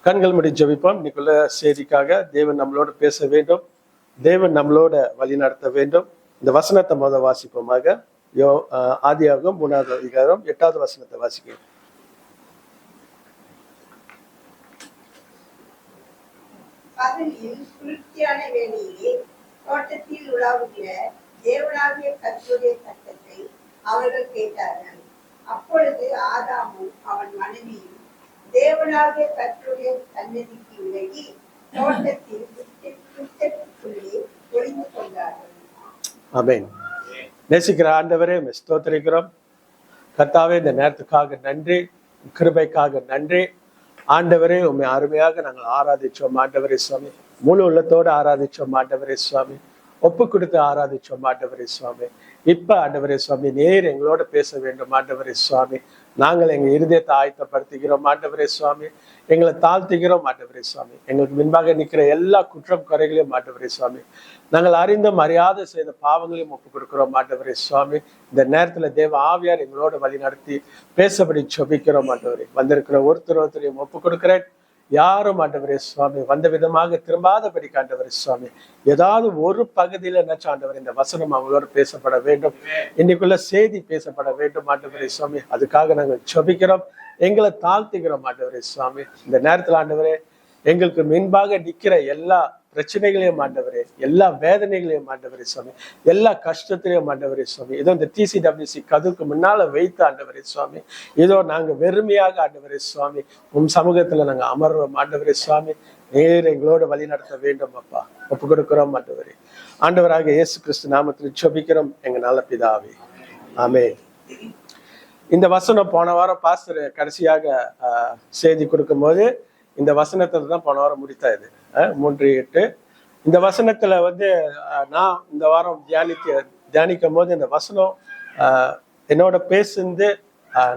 கண்கள் முடி ஜெபிப்போம். இன்னைக்குள்ள செய்திக்காக தேவன் நம்மளோட பேச வேண்டும், தேவன் நம்மளோட வழி நடத்த வேண்டும். இந்த வசனத்தை வாசிப்போமாக. ஆதியாகமம் 3வது அதிகாரம் 8வது வசனத்தை வாசிக்கிறோம். தோட்டத்தில் உலாவுகிற தேவனாகிய கர்த்தருடைய சத்தத்தை அவர்கள் கேட்டார்கள். அப்பொழுது ஆதாமும் அவன் மனைவியும் தேவனாகிய கர்த்தருடைய சன்னதிக்கு விலகி தோட்டத்தில் புத்தகத்துக்குள்ளே ஒளிந்து கொண்டார்கள். ஆமென். நேசிக்கிற ஆண்டவரே, ஸ்தோத்திரிக்கிறோம். கர்த்தாவே, இந்த நேரத்துக்காக நன்றி, கிருபைக்காக நன்றி. ஆண்டவரே, உண்மை அருமையாக நாங்கள் ஆராதிச்சோம் ஆண்டவரே சுவாமி. முழு உள்ளத்தோடு ஆராதிச்சோம் ஆண்டவரே சுவாமி. ஒப்பு கொடுத்து ஆராதிச்சோம் ஆண்டவரே சுவாமி. இப்ப ஆண்டவரே சுவாமி, நேர் எங்களோட பேச வேண்டும் ஆண்டவரே சுவாமி. நாங்கள் எங்க இருதயத்தை ஆயத்தப்படுத்துகிறோம் ஆண்டவரே சுவாமி. எங்களை தாழ்த்துகிறோம் ஆண்டவரே சுவாமி. எங்களுக்கு முன்பாக நிற்கிற எல்லா குற்றம் குறைகளையும் ஆண்டவரே சுவாமி, நாங்கள் அறிந்தும் அறியாத செய்த பாவங்களையும் ஒப்பு கொடுக்கிறோம் ஆண்டவரே சுவாமி. இந்த நேரத்துல தேவ ஆவியார் எங்களோட வழி நடத்தி பேசப்படி ஜெபிக்கிறோம் ஆண்டவரே. வந்திருக்கிற ஒருத்தரையும் ஒப்பு கொடுக்கிறேன். யாரும் ஆண்டவரே சுவாமி வந்த விதமாக திரும்பாதபடி ஆண்டவரே சுவாமி, ஏதாவது ஒரு பகுதியில நினைச்ச ஆண்டவர் இந்த வசனம் அவங்களோட பேசப்பட வேண்டும், இன்னைக்குள்ள செய்தி பேசப்பட வேண்டும் ஆண்டவரே சுவாமி. அதுக்காக நாங்கள் ஜெபிக்கிறோம், எங்களை தாழ்த்துகிறோம் ஆண்டவரே சுவாமி. இந்த நேரத்துல ஆண்டவரே, எங்களுக்கு முன்பாக நிக்கிற எல்லா பிரச்சனைகளையும் ஆண்டவரே, எல்லா வேதனைகளையும் ஆண்டவரே சுவாமி, எல்லா கஷ்டத்திலையும் ஆண்டவரே சுவாமி, இதோ இந்த TCWC கதுக்கு முன்னால வைத்து ஆண்டவரே சுவாமி, இதோ நாங்க வெறுமையாக ஆண்டவரே சுவாமி உம் சமூகத்துல நாங்க அமர்வோம் ஆண்டவரே சுவாமி. நேர் எங்களோட வழி நடத்த வேண்டும் அப்பா. ஒப்பு கொடுக்கிறோம் ஆண்டவரே. ஆண்டவராக இயேசு கிறிஸ்து நாமத்தில் ஜெபிக்கிறோம் எங்க நல்ல பிதாவே, ஆமென். இந்த வசனம் போன வாரம் பாஸ்டர் கடைசியாக செய்தி கொடுக்கும் போது இந்த வசனத்துல தான் போன வாரம் முடித்தா. இது 3:8. இந்த வசனத்துல நான் இந்த வாரம் தியானிக்கும் போது இந்த வசனம் என்னோட பேசுந்து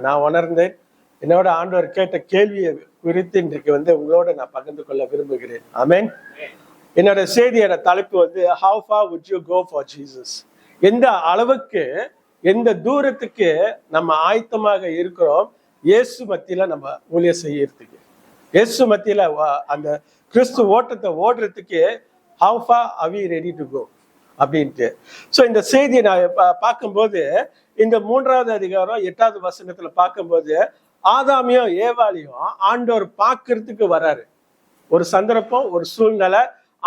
நான் உணர்ந்தேன். என்னோட ஆண்டவர் கேட்ட கேள்வியை குறித்து இன்றைக்கு உங்களோட நான் பகிர்ந்து கொள்ள விரும்புகிறேன். ஆமென். என்னோட செய்தியோட தலைப்பு how far would you go for Jesus? எந்த அளவுக்கு, எந்த தூரத்துக்கு நம்ம ஆயத்தமாக இருக்கிறோம் இயேசு மத்தியில நம்ம ஊழியம் செய்யறதுக்கு, இயேசு மத்தியில அந்த கிறிஸ்து ஓட்டத்தை ஓடுறதுக்கு how far are we ready to go அப்படின்ட்டு. ஸோ இந்த செய்தியை நான் பார்க்கும்போது இந்த 3வது அதிகாரம் 8வது வசனத்துல பார்க்கும்போது ஆதாமியும் ஏவாளையும் ஆண்டவர் பார்க்கறதுக்கு வராரு. ஒரு சந்தர்ப்பம், ஒரு சூழ்நிலை,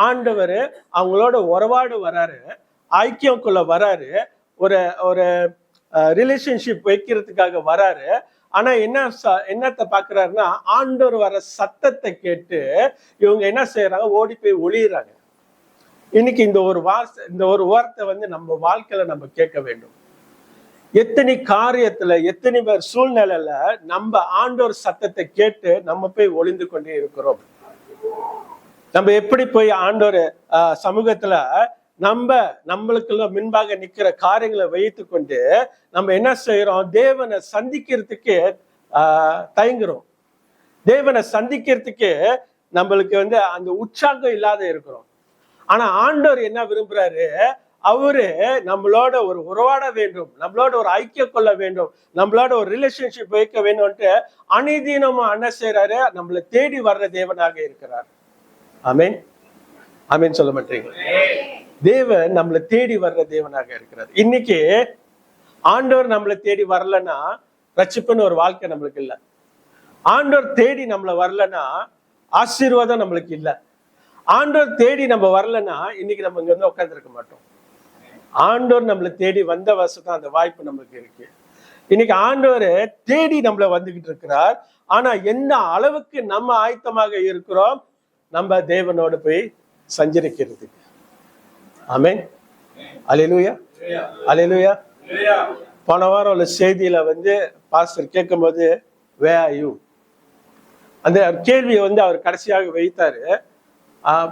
ஆண்டவர் அவங்களோட உறவாடு வராரு, ஐக்கியக்குள்ள வராரு, ஒரு ஒரு ரிலேஷன்ஷிப் வைக்கிறதுக்காக வராரு. ஆனா என்னத்தை பாக்குறாருன்னா, ஆண்டவர் வர சத்தத்தை கேட்டு இவங்க என்ன செய்யறாங்க, ஓடி போய் ஒளியிறாங்க. இன்னைக்கு இந்த ஒரு வார்த்தை நம்ம வாழ்க்கையில நம்ம கேட்க வேண்டும். எத்தனை காரியத்துல, எத்தனை பேர் சூழ்நிலையில நம்ம ஆண்டவர் சத்தத்தை கேட்டு நம்ம போய் ஒளிந்து கொண்டே இருக்கிறோம். நம்ம எப்படி போய் ஆண்டவர் சமூகத்துல நம்மளுக்குள்ள முன்பாக நிக்கிற காரியங்களை வைத்து கொண்டு நம்ம என்ன செய்யறோம், தேவனை சந்திக்கிறதுக்கு தயங்குறோம். தேவனை சந்திக்கிறதுக்கு நம்மளுக்கு அந்த உற்சாகம் இல்லாத இருக்கிறோம். ஆனா ஆண்டவர் என்ன விரும்புறாரு, அவரு நம்மளோட ஒரு உறவாட வேண்டும், நம்மளோட ஒரு ஐக்கியம் கொள்ள வேண்டும், நம்மளோட ஒரு ரிலேஷன்ஷிப் வைக்க வேண்டும்ட்டு அநீதினமா என்ன செய்யறாரு, நம்மளை தேடி வர்ற தேவனாக இருக்கிறார். ஆமென், ஆமென் சொல்ல மாட்டீங்களா? தேவன் நம்மளை தேடி வர்ற தேவனாக இருக்கிறார். இன்னைக்கு ஆண்டவர் நம்மளை தேடி வரலன்னா ரட்சிப்புன்னு ஒரு வாழ்க்கை நம்மளுக்கு இல்லை. ஆண்டவர் தேடி நம்மளை வரலன்னா ஆசீர்வாதம் நம்மளுக்கு இல்லை. ஆண்டவர் தேடி நம்ம வரலன்னா இன்னைக்கு நம்ம இங்க உட்கார்ந்துருக்க மாட்டோம். ஆண்டவர் நம்மளை தேடி வந்த வருஷம் அந்த வாய்ப்பு நம்மளுக்கு இருக்கு. இன்னைக்கு ஆண்டவர் தேடி நம்மளை வந்துகிட்டு இருக்கிறார். ஆனா எந்த அளவுக்கு நம்ம ஆயத்தமாக இருக்கிறோம் நம்ம தேவனோடு போய் சஞ்சரிக்கிறதுக்கு. ஆமென், அல்லேலூயா, அல்லேலூயா. போன வாரம் உள்ள செய்தியில பாஸ்டர் கேட்கும் போது where are you, அந்த கேள்வியை அவர் கடைசியாக வைத்தாரு.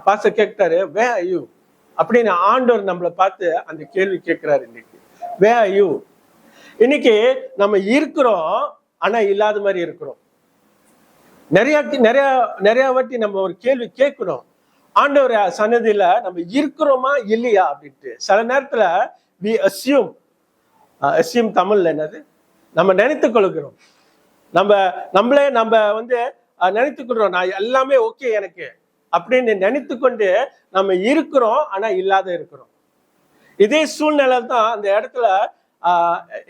பாஸ்டர் கேட்டாரு where are you அப்படின்னு. ஆண்டவர் நம்மளை பார்த்து அந்த கேள்வி கேட்கிறாரு இன்னைக்கு, where are you. இன்னைக்கு நம்ம இருக்கிறோம் ஆனா இல்லாத மாதிரி இருக்கிறோம். நிறைய வாட்டி நம்ம ஒரு கேள்வி கேட்கணும், ஆண்டவர் சன்னதியில நம்ம இருக்கிறோமா இல்லையா அப்படின்ட்டு. சில நேரத்துல we assume தமிழ்ல என்னது, நம்ம நினைத்து கொள்கிறோம். நம்ம நினைத்துக்கொள்றோம், நான் எல்லாமே ஓகே எனக்கு அப்படின்னு நினைத்து கொண்டு நம்ம இருக்கிறோம், ஆனா இல்லாத இருக்கிறோம். இதே சூழ்நிலை தான் அந்த இடத்துல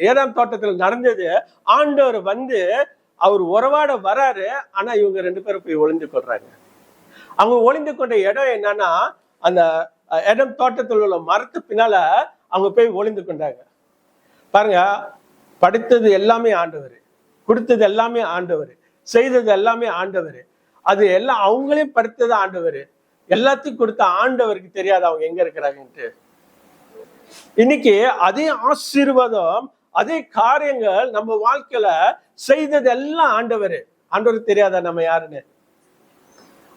ஏதாம் தோட்டத்தில் நடந்தது. ஆண்டவர் வந்து அவர் உறவாட வராரு, ஆனா இவங்க 2 பேரும் போய் ஒளிந்து கொள்றாங்க. அவங்க ஒளிந்து கொண்ட இடம் என்னன்னா, அந்த ஏதாம் தோட்டத்தில் உள்ள மரத்து பின்னால அவங்க போய் ஒளிந்து கொண்டாங்க. பாருங்க, படைத்தது எல்லாமே ஆண்டவர், கொடுத்தது எல்லாமே ஆண்டவர், செய்தது எல்லாமே ஆண்டவர். அது எல்லாம் அவங்களையும் படைத்தது ஆண்டவர். எல்லாத்தையும் கொடுத்த ஆண்டவருக்கு தெரியாது அவங்க எங்க இருக்கிறாங்கன்ட்டு. இன்னைக்கு அதே ஆசீர்வாதம், அதே காரியங்கள் நம்ம வாழ்க்கையில செய்தது எல்லாம் ஆண்டவர். ஆண்டவருக்கு தெரியாத நம்ம யாருன்னு?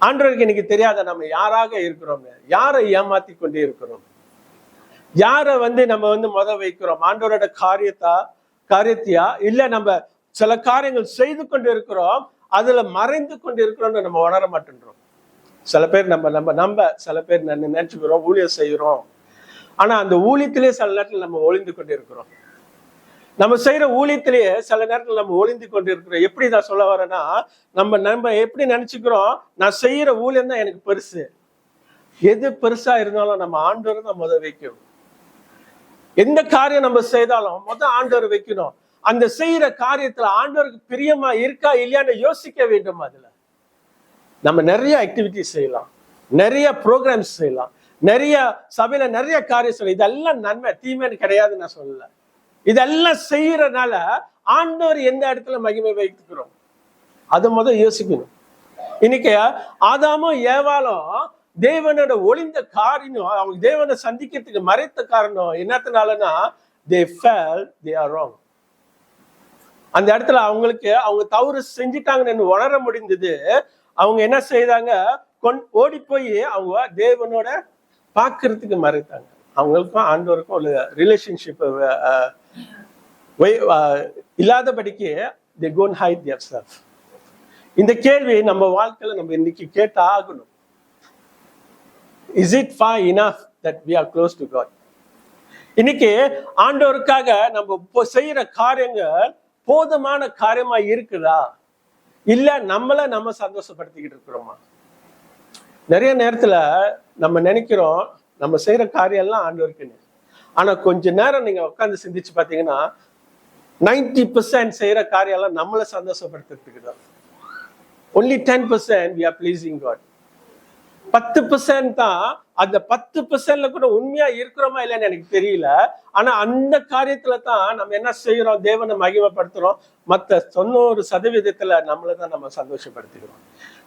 ஆண்டவருக்கு இன்னைக்கு தெரியாத நம்ம யாராக இருக்கிறோம்? யாரை ஏமாத்தி கொண்டே இருக்கிறோம்? யாரை வந்து நம்ம வந்து வைக்கிறோம்? ஆண்டவரோட காரியத்தையா, இல்ல நம்ம சில காரியங்கள் செய்து கொண்டு இருக்கிறோம், அதுல மறைந்து கொண்டு இருக்கிறோம்னு நம்ம உணர மாட்டேன்றோம். சில பேர் நம்ம சில பேர் நினைச்சுக்கிறோம் ஊழியம் செய்யறோம், ஆனா அந்த ஊழியத்திலேயே சில நேரத்தில் நம்ம ஒளிந்து கொண்டு இருக்கிறோம். நம்ம செய்யற ஊழியத்திலேயே சில நேரத்தில் நம்ம ஒளிந்து கொண்டு இருக்கிறோம். எப்படி நான் சொல்ல வரேன்னா, நம்ம எப்படி நினைச்சுக்கிறோம், நான் செய்யற ஊழியம் தான் எனக்கு பெருசு. எது பெருசா இருந்தாலும் நம்ம ஆண்டவரை தான் வைக்கணும். எந்த காரியம் நம்ம செய்தாலும் ஆண்டவர் வைக்கணும். அந்த செய்யற காரியத்துல ஆண்டவருக்கு பிரியமா இருக்கா இல்லையான்னு யோசிக்க வேண்டும். அதுல நம்ம நிறைய ஆக்டிவிட்டி செய்யலாம், நிறைய ப்ரோக்ராம்ஸ் செய்யலாம், நிறைய சபையில நிறைய காரியம் செய்யலாம். இதெல்லாம் நன்மை, தீமைன்னு கிடையாதுன்னு நான் சொல்லல. இதெல்லாம் செய்யறதுனால ஆண்டவர் எந்த இடத்துல மகிமை வைக்கிறோம் அதை யோசிக்கணும். இன்னைக்கு ஆதாமும் ஏவாளும் தேவனோட ஒளிந்த காரியம், அவங்க தேவனை சந்திக்கிறதுக்கு மறைத்த காரணம் என்னத்தினாலன்னா, they felt they are wrong. அந்த இடத்துல அவங்க தவறு செஞ்சிட்டாங்கன்னு உணர முடிந்தது. அவங்க என்ன செய்தாங்க, ஓடி போய் அவங்க தேவனோட பாக்குறதுக்கு மறைத்தாங்க. அவங்களுக்கும் ஆண்டவருக்கும் ஒரு ரிலேஷன்ஷிப் இல்லாதபடிக்கு they go and hide themselves. இந்த கேள்வி நம்ம வாழ்க்கையில நம்ம இன்னைக்கு கேட்ட ஆகணும். Is it far enough that we are close to God? இன்னைக்கு ஆண்டவருக்காக நம்ம செய்யற காரியங்கள் போதுமான காரியமா இருக்குதா, இல்ல நம்ம சந்தோஷப்படுத்திக்கிட்டு இருக்கிறோமா? நிறைய நேரத்துல நம்ம நினைக்கிறோம் நம்ம செய்யற காரியம் எல்லாம் ஆண்டவருக்குன்னு. ஆனா கொஞ்ச நேரம் நீங்க உட்கார்ந்து சிந்திச்சு பாத்தீங்கன்னா 90% செய்யற காரியம் எல்லாம் நம்மளை சந்தோஷப்படுத்துறதுக்கு தான். Only 10% we are pleasing God. 10% தான். அந்த 10%ல கூட உண்மையா இருக்கிறோமா இல்லைன்னு எனக்கு தெரியல. ஆனா அந்த காரியத்துல தான் நம்ம என்ன செய்யறோம், தேவனை மகிமைப்படுத்துறோம். மத்த 90% நம்மளை தான் நம்ம சந்தோஷப்படுத்திக்கிறோம்.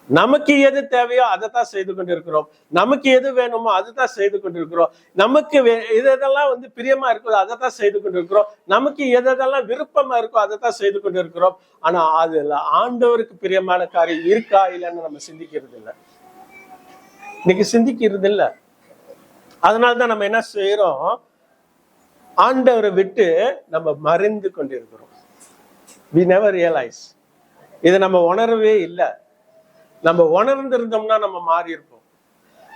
நமக்கு எது தேவையோ அதை தான் செய்து கொண்டு இருக்கிறோம். நமக்கு எது வேணுமோ அதுதான் செய்து கொண்டு இருக்கிறோம். நமக்கு எதெல்லாம் வந்து பிரியமா இருக்கோ அதை தான் செய்து கொண்டு இருக்கிறோம். நமக்கு எதெல்லாம் விருப்பமா இருக்கோ அதை தான் செய்து கொண்டு இருக்கிறோம். ஆனா அதுல ஆண்டவருக்கு பிரியமான காரியம் இருக்கா இல்லைன்னு நம்ம சிந்திக்கிறது இல்லை. இன்னைக்கு சிந்திக்கிறது இல்லை. அதனால்தான் நம்ம என்ன செய்யறோம், ஆண்டவரை விட்டு நம்ம மறைந்து கொண்டிருக்கிறோம். we never realize. இதை நம்ம உணரவே இல்லை. நம்ம உணர்ந்திருந்தோம்னா நம்ம மாறி இருப்போம்.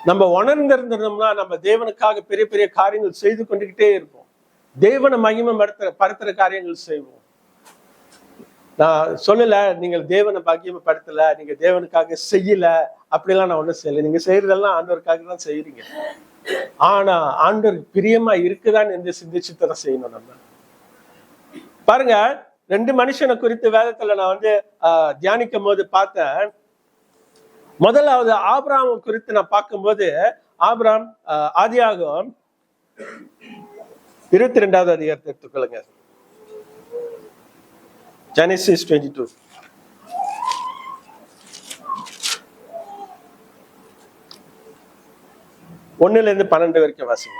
நம்ம உணர்ந்திருந்தோம்னா நம்ம தேவனுக்காக பெரிய பெரிய காரியங்கள் செய்து கொண்டுகிட்டே இருப்போம். தேவனை மகிமை படுத்துற காரியங்கள் செய்வோம். நான் சொல்லல நீங்கள் தேவனை மகிமைப்படுத்தல, நீங்க தேவனுக்காக செய்யல, அப்படிலாம் நான் ஒண்ணும் செய்யல. நீங்க செய்யறதெல்லாம் ஆண்டவருக்காக தான் செய்யறீங்க. ஆனா ஆண்டவருக்கு பிரியமா இருக்குதான்னு எந்த சிந்திச்சுத்தரம் செய்யணும். நம்ம பாருங்க, 2 மனுஷனை குறித்து வேதத்துல நான் வந்து தியானிக்கும் போது பார்த்தேன். முதலாவது ஆபிரகாம் குறித்து நான் பார்க்கும்போது, ஆபிரகாம் ஆதியாகமம் 22வது அதிகாரத்தை எடுத்துக்கொள்ளுங்க. Genesis 22. ஒண்ணுல இருந்து 12 வரைக்கும் வாசிங்க.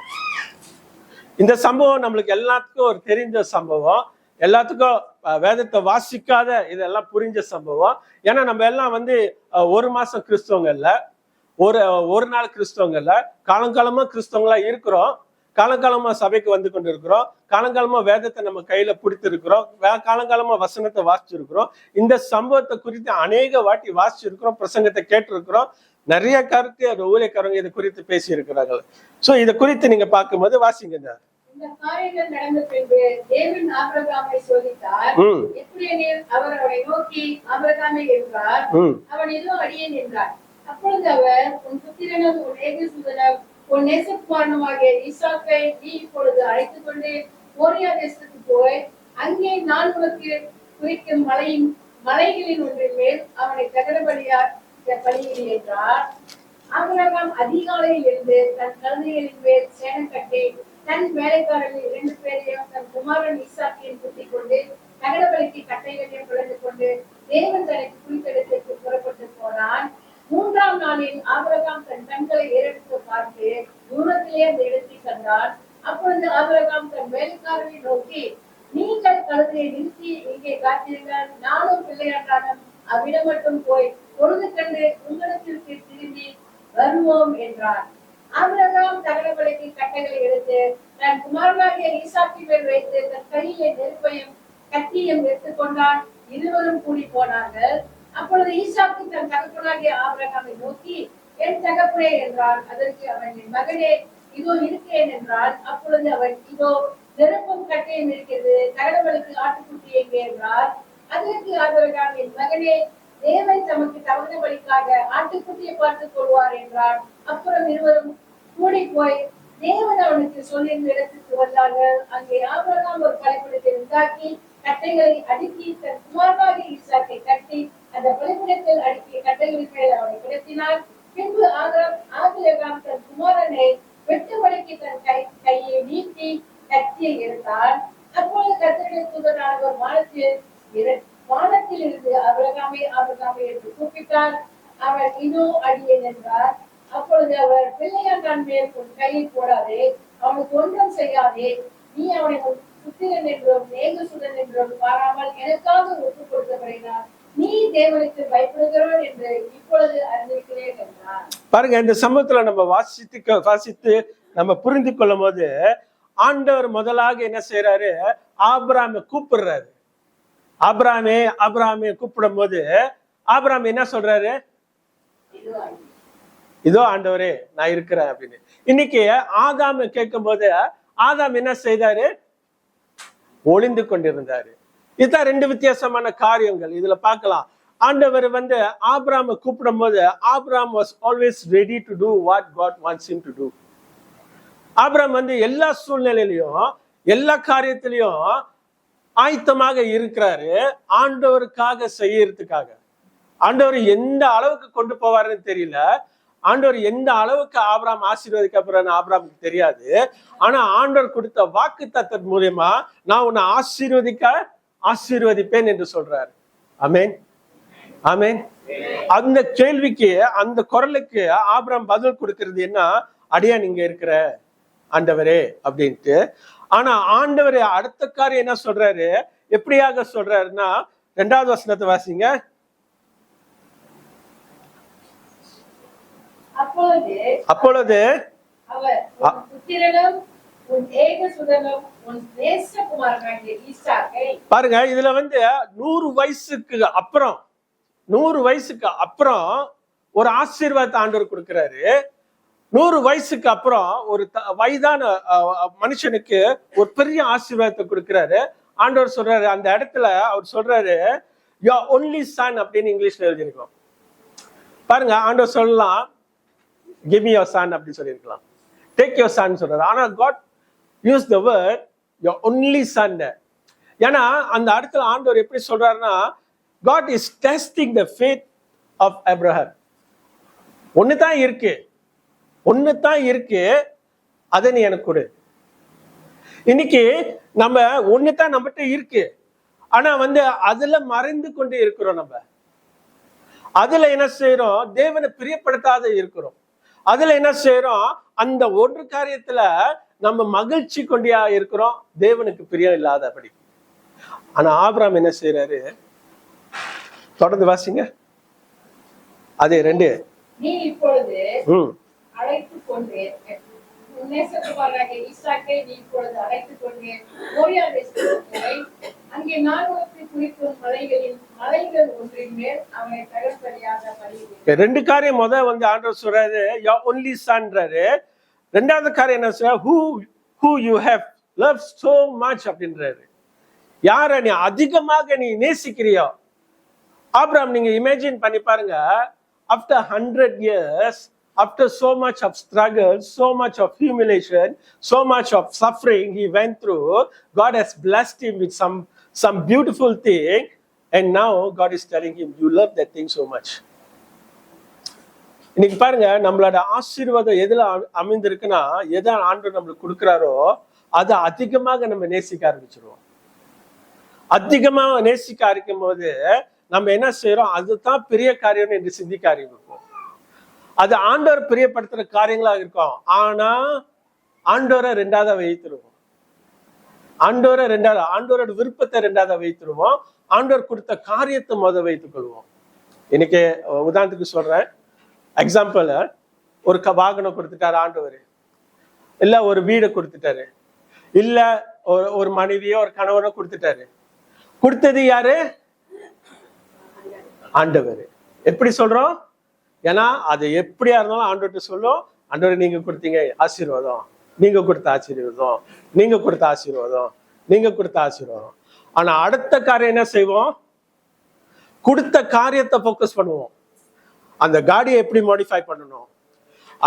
இந்த சம்பவம் நம்மளுக்கு எல்லாத்துக்கும் ஒரு தெரிஞ்ச சம்பவம். எல்லாத்துக்கும் வேதத்தை வாசிக்காத இதெல்லாம் புரிஞ்ச சம்பவம். ஏன்னா நம்ம எல்லாம் வந்து 1 மாசம் கிறிஸ்தவங்க இல்ல, ஒரு நாள் கிறிஸ்தவங்க இல்ல, காலங்காலமா கிறிஸ்தவங்களா இருக்கிறோம். காலங்காலமா சபைக்கு வந்து கொண்டு இருக்கிறோம். காலங்காலமா வேதத்தை நம்ம கையில பிடித்திருக்கிறோம். காலங்காலமா வசனத்தை வாசிச்சிருக்கிறோம். இந்த சம்பவத்தை குறித்து அநேக வாட்டி வாசிச்சிருக்கிறோம், பிரசங்கத்தை கேட்டிருக்கிறோம். நிறைய கருத்து அந்த ஊழியக்காரங்க இதை குறித்து பேசி இருக்கிறார்கள். சோ இதை குறித்து நீங்க பார்க்கும்போது வாசிங்க. இந்த காரியங்கள் நடந்த பின்பு தேவன் ஆபிரகாமை சோதித்தார். எப்படியெனில் அவர் அவனை நோக்கி, ஆபிரகாமே என்றார். அவன் இதோ அடியேன் என்றார். அப்பொழுது அவர், உன் புத்திரனும் உன் ஏகசுதனும் உன் நேசகுமாரனுமாகிய ஈசாக்கை நீ இப்பொழுது அழைத்துக் கொண்டு மோரியா தேசத்துக்கு போய் அங்கே நான் உனக்கு குறிக்கும் மலைகளின் ஒன்றின் மேல் அவனை பலியிடு என்றார். ஆபிரகாம் அதிகாலையில் இருந்து தன் கழுதைகளின் மேல் சேணம் கட்டி தன் வேலைக்காரர்கள் 2 பேரையும் தன் குமாரன் ஈசாக்கையும் கூட்டிக் கொண்டு தகன பலிக்கு கட்டைகளையும் பிளந்து கொண்டு தேவன் தனக்கு குறித்தெடுத்து புறப்பட்டு போனான். 3ஆம் நாளில் ஆபிரகாம் தன் கண்களை ஏறெடுத்து பார்த்து தூரத்திலே அந்த இடத்தை கண்டான். அப்பொழுது ஆபிரகாம் தன் வேலைக்காரரை நோக்கி, நீங்கள் கழுதையை நிறுத்தி இங்கே காத்திருங்கள், நானும் பிள்ளையாண்டானும் அவ்விடம் மட்டும் போய் பொழுது கண்டு உங்களிடத்திற்கு திரும்பி வருவோம் என்றார். ஆபிரகாம் தகனபலிக்கு கட்டைகளை எடுத்து தன் குமாரனாகிய ஈசாக்கி மேல் வைத்து தன் கையிலே நெருப்பையும் கத்தியும் எடுத்துக் கொண்டான். இருவரும் கூடி போனார்கள். அப்பொழுது ஈசாக்கு தன் தகப்பனாகிய ஆபிரகாமை நோக்கி, என் தகப்பனே என்றான். அதற்கு அவன், என் மகனே, இதோ இருக்கிறேன் என்றான். அப்பொழுது அவன், இதோ நெருப்பும் கட்டையும் இருக்கிறது, தகனபலிக்கு ஆட்டுக்குட்டி எங்கே என்றார். அதற்கு ஆபிரகாம், என் மகனே, தேவன் தமக்கு தகனபலிக்காக ஆட்டுக்குட்டியை பார்த்துக் கொள்வார் என்றார். அப்புறம் இருவரும் கூடி போய் தேவன் அவனுக்கு சொல்லியிருந்த இடத்துக்கு வந்தார்கள். அங்கே ஆபிரகாம் ஒரு பலிபீடத்தை உண்டாக்கி கட்டைகளை அடுக்கி தன் குமாரனாகிய ஈசாக்கை கட்டி அந்த பலிபீடத்தில் அடுக்கிய கட்டைகளின் மேல் அவனை கிடத்தினார். பின்பு ஆபிரகாம் தன் குமாரனை வெட்டும்படிக்கு தன் கையை நீட்டி கத்தியை எடுத்தார். அப்பொழுது கர்த்தருடைய தூதனானவர் வானத்தில் இருந்து ஆபிரகாமே என்று கூப்பிட்டார். அவர், இதோ அடியேன் என்றார். அப்பொழுது அவர், பிள்ளையாண்டான் மேல் உன் கையை போடாதே, அவனுக்கு ஒன்றும் செய்யாதே, நீ அவனை புத்திரன் என்றும் ஏகசுதன் என்றும் பாராமல் எனக்காக ஒப்புக் கொடுத்தபடினால் நீ தேவனுக்கு பயப்படுகிறோம் என்று இப்பொழுது அறிந்திருக்கிறேன் என்றார். பாருங்க, இந்த சம்பவத்துல நம்ம வாசித்து நம்ம புரிந்து கொள்ளும் போது ஆண்டவர் முதலாக என்ன செய்யறாரு, ஆபிரகாமை கூப்பிடுறாரு. ஆபிரகாமை கூப்பிடும் போது ஆபிரகாம் என்ன சொல்றாரு, இதோ ஆண்டவரே நான் இருக்கிறேன் அப்படின்னு. இன்னைக்கு ஆதாம் கேட்கும் போது ஆதாம் என்ன செய்தாரு, ஒளிந்து கொண்டிருந்தாரு. இதுதான் 2 வித்தியாசமான காரியங்கள் இதுல பார்க்கலாம். ஆண்டவர் ஆபிரகாமை கூப்பிடும் போது Abraham was always ready to do what God wants him to do. Abraham எல்லா சூழ்நிலையிலையும் எல்லா காரியத்திலையும் ஆயத்தமாக இருக்கிறாரு, ஆண்டவருக்காக செய்யறதுக்காக. ஆண்டவர் எந்த அளவுக்கு கொண்டு போவாருன்னு தெரியல, ஆண்டவர் எந்த அளவுக்கு ஆபிரகாம் ஆசீர்வதிக்க போறான்னு ஆபிரகாமுக்கு தெரியாது. ஆனா ஆண்டவர் கொடுத்த வாக்கு தத்தத்தின் மூலியமா நான் உன்னை ஆசீர்வதிப்பேன் என்று சொல்றாரு. ஆமென், ஆமென். அந்த கேள்விக்கு, அந்த குரலுக்கு ஆபிரகாம் பதில் கொடுக்கிறது என்ன, அடியா நீங்க இருக்கிற ஆண்டவரே அப்படின்ட்டு. ஆனா ஆண்டவர் அடுத்த காரியம் என்ன சொல்றாரு, எப்படியாக சொல்றாருன்னா 2வது வசனத்தை வாசிங்க. அப்பொழுது அவர், புத்திரனும் உன் ஏகசுதனும் உன் நேசகுமாரனாகிய ஈசாக்கை. பாருங்க, இதுல 100 வயசுக்கு அப்புறம் ஒரு ஆசீர்வாதத்தை ஆண்டவர் கொடுக்கிறாரு. 100 வயசுக்கு அப்புறம் ஒரு வயதான மனுஷனுக்கு ஒரு பெரிய ஆசீர்வாதத்தை கொடுக்கிறாரு. ஆண்டவர் சொல்றாரு, அந்த இடத்துல அவர் சொல்றாரு, your only son அப்படின்னு இங்கிலீஷ்ல எழுதியிருக்கோம். பாருங்க, ஆண்டவர் சொல்லலாம் give me your son அப்படி சொல்லியிருக்கலாம், take your son சொல்றாரு. ஆனா God use the word your only son. ஏன்னா அந்த இடத்துல ஆண்டவர் எப்படி சொல்றாருன்னா, God is testing the faith of Abraham. ஒன்னு தான் இருக்கு, அதை நீ எனக்கு கொடு. இன்னைக்கு நம்ம ஒன்னு தான் நம்மகிட்ட இருக்கு, ஆனா அதுல மறைந்து கொண்டு இருக்கிறோம். நம்ம அதுல என்ன செய்யறோம், தேவனை பிரியப்படுத்தாத இருக்கிறோம். அதுல என்ன செய்யறோம், அந்த ஒரு காரியத்துல நம்ம மகிழ்ச்சி கொண்டியா இருக்கிறோம், தேவனுக்கு பிரியம் இல்லாதபடி. ஆனா ஆபிரகாம் என்ன செய்யறாரு, தொடர்ந்து வாசிங்க. அதே 2. நீ இப்பொழுது அழைத்துக் கொண்டு ஈசாக்கை நீ இப்பொழுது அழைத்துக் கொண்டு மோரியா தேசத்துக்கு போய் அங்கே நான் உனக்கு குறிக்கும் மலைகள் ஒன்றின் மேல் அவனை தகர்படியாக பலியிடு. 2 காரியம் ஆண்டவர் சொல்றாரு, your only sonன்றாரு. 2வது காரியம் என்ன சொல்ற, who you have love so much அப்படின்றாரு. யார நீ அதிகமாக நீ நேசிக்கிறியோ. ஆபிரகாம் நீங்க இமேஜின் பண்ணி பாருங்க, after 100 years, after so much of struggle, so much of humiliation, so much of suffering he went through, God has blessed him with some beautiful thing, and now God is telling him, you love that thing so much. இன்னைக்கு பாருங்க, நம்மளோட ஆசீர்வாதம் எதுல அமைந்திருக்குன்னா, எதை ஆண்டவர் நம்மளுக்கு கொடுக்குறாரோ அதை அதிகமாக நம்ம நேசிக்க ஆரம்பிச்சிருவோம். அதிகமா நேசிக்க ஆரம்பிக்கும் போது நம்ம என்ன செய்யறோம், அதுதான் பெரிய காரியம் என்று சிந்திக்க ஆரம்பிப்போம். அது ஆண்டவர் பிரியப்படுத்துற காரியங்களா இருக்கும். ஆனா ஆண்டவரை ரெண்டாவதா வைத்திருவோம். ஆண்டவரோட விருப்பத்தை ரெண்டாவதா வைத்திருவோம். ஆண்டவர் கொடுத்த காரியத்தை வைத்துக் கொள்வோம். இன்னைக்கு உதாரணத்துக்கு சொல்றேன், எக்ஸாம்பிள், ஒரு வாகனம் கொடுத்துட்டாரு ஆண்டவர், இல்ல ஒரு வீடை கொடுத்துட்டாரு, இல்ல ஒரு மனைவியோ ஒரு கணவனோ கொடுத்துட்டாரு. கொடுத்தது யாரு? ஆண்டவர். எப்படி சொல்றோம்? ஏன்னா அது எப்படியா இருந்தாலும் ஆண்டவர்கிட்ட சொல்லும், ஆண்டவர் நீங்க கொடுத்தீங்க ஆசீர்வாதம், நீங்க கொடுத்த ஆசீர்வாதம், நீங்க கொடுத்த ஆசீர்வாதம், நீங்க கொடுத்த ஆசீர்வாதம். ஆனா அடுத்த காரியம் என்ன செய்வோம்? கொடுத்த காரியத்தை போக்கஸ் பண்ணுவோம். அந்த காடியை எப்படி மாடிஃபை பண்ணணும்,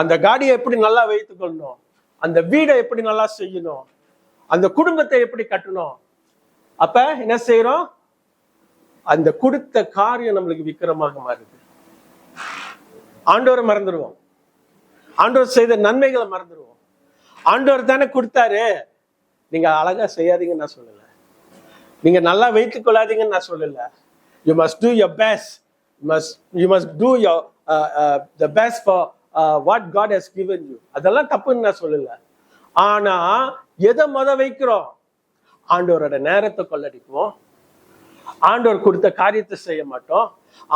அந்த காடியை எப்படி நல்லா வைத்துக் கொள்ளணும், அந்த வீடை எப்படி நல்லா செய்யணும், அந்த குடும்பத்தை எப்படி கட்டணும். அப்ப என்ன செய்யறோம்? அந்த கொடுத்த காரியம் நம்மளுக்கு விக்கிரமாக மாறுது. ஆண்டவரை மறந்துடுவோம், ஆண்டவர் செய்த நன்மைகளை மறந்துடுவோம். ஆண்டவர் தானே கொடுத்தாரு, நீங்க அழகா செய்யாதீங்கன்னு நான் சொல்லல, நீங்க நல்லா வைத்துக் கொள்ளாதீங்கன்னு நான் சொல்லல. You must do your best. You must do your the best for what God has given you. அதெல்லாம் தப்புன்னு நான் சொல்லல. ஆனா எதை வைக்கிறோம்? ஆண்டவரோட நேரத்தை கொள்ளடிக்குவோம், ஆண்டவர் கொடுத்த காரியத்தை செய்ய மாட்டோம்,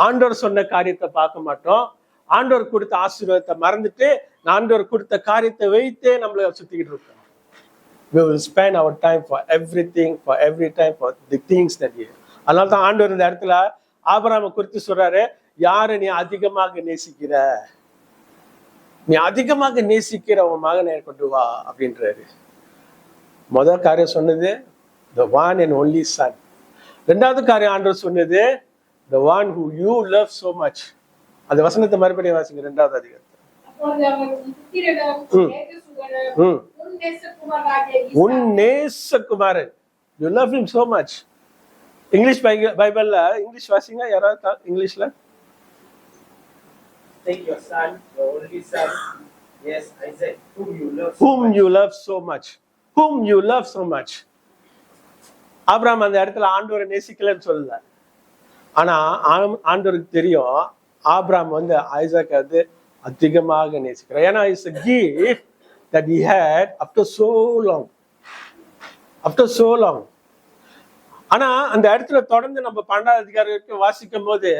ஆண்டவர் சொன்ன காரியத்தை பார்க்க மாட்டோம், ஆண்டவர் கொடுத்த ஆசீர்வாதத்தை மறந்துட்டு ஆண்டவர் கொடுத்த காரியத்தை வைத்தே நம்மள சுத்திக்கிட்டு இருக்கோம். We will spend our time for everything, for every time for the things that we. அதனால தான் ஆண்டவர் இந்த இடத்துல ஆபிரகாமை குறித்து சொல்றாரு, யாரை நீ அதிகமாக நேசிக்கிற, நீ அதிகமாக நேசிக்கிற உன் மகனை கொண்டு வா அப்படின்றாரு. முதல் காரியம் சொன்னது the one and only son. ரெண்டாவது காரியம் ஆண்டவர் சொன்னது the one who you love so much. அந்த வசனத்தை மறுபடியும் வாசிங்க, ரெண்டாவது அதிகாரம். உன் நேசகுமாரன், you love him so much. English பைபிள்ல இங்கிலீஷ் வாசிங்க யாராவது இங்கிலீஷ்ல. Take your son, your only son, yes, Isaac, whom you love so much. Whom you love so much. Abraham அந்த இடத்துல ஆண்டவரை நேசிக்கலன்னு சொல்லல. ஆனா ஆண்டவருக்கு தெரியும் ஆபிரகாம் ஐசாக் அதிகமாக நேசிக்கிறார். ஏன்னா it's a gift that he had after so long. ஆனா அந்த இடத்துல தொடர்ந்து நம்ம 12வது அதிகாரத்துக்கு வாசிக்கும் போது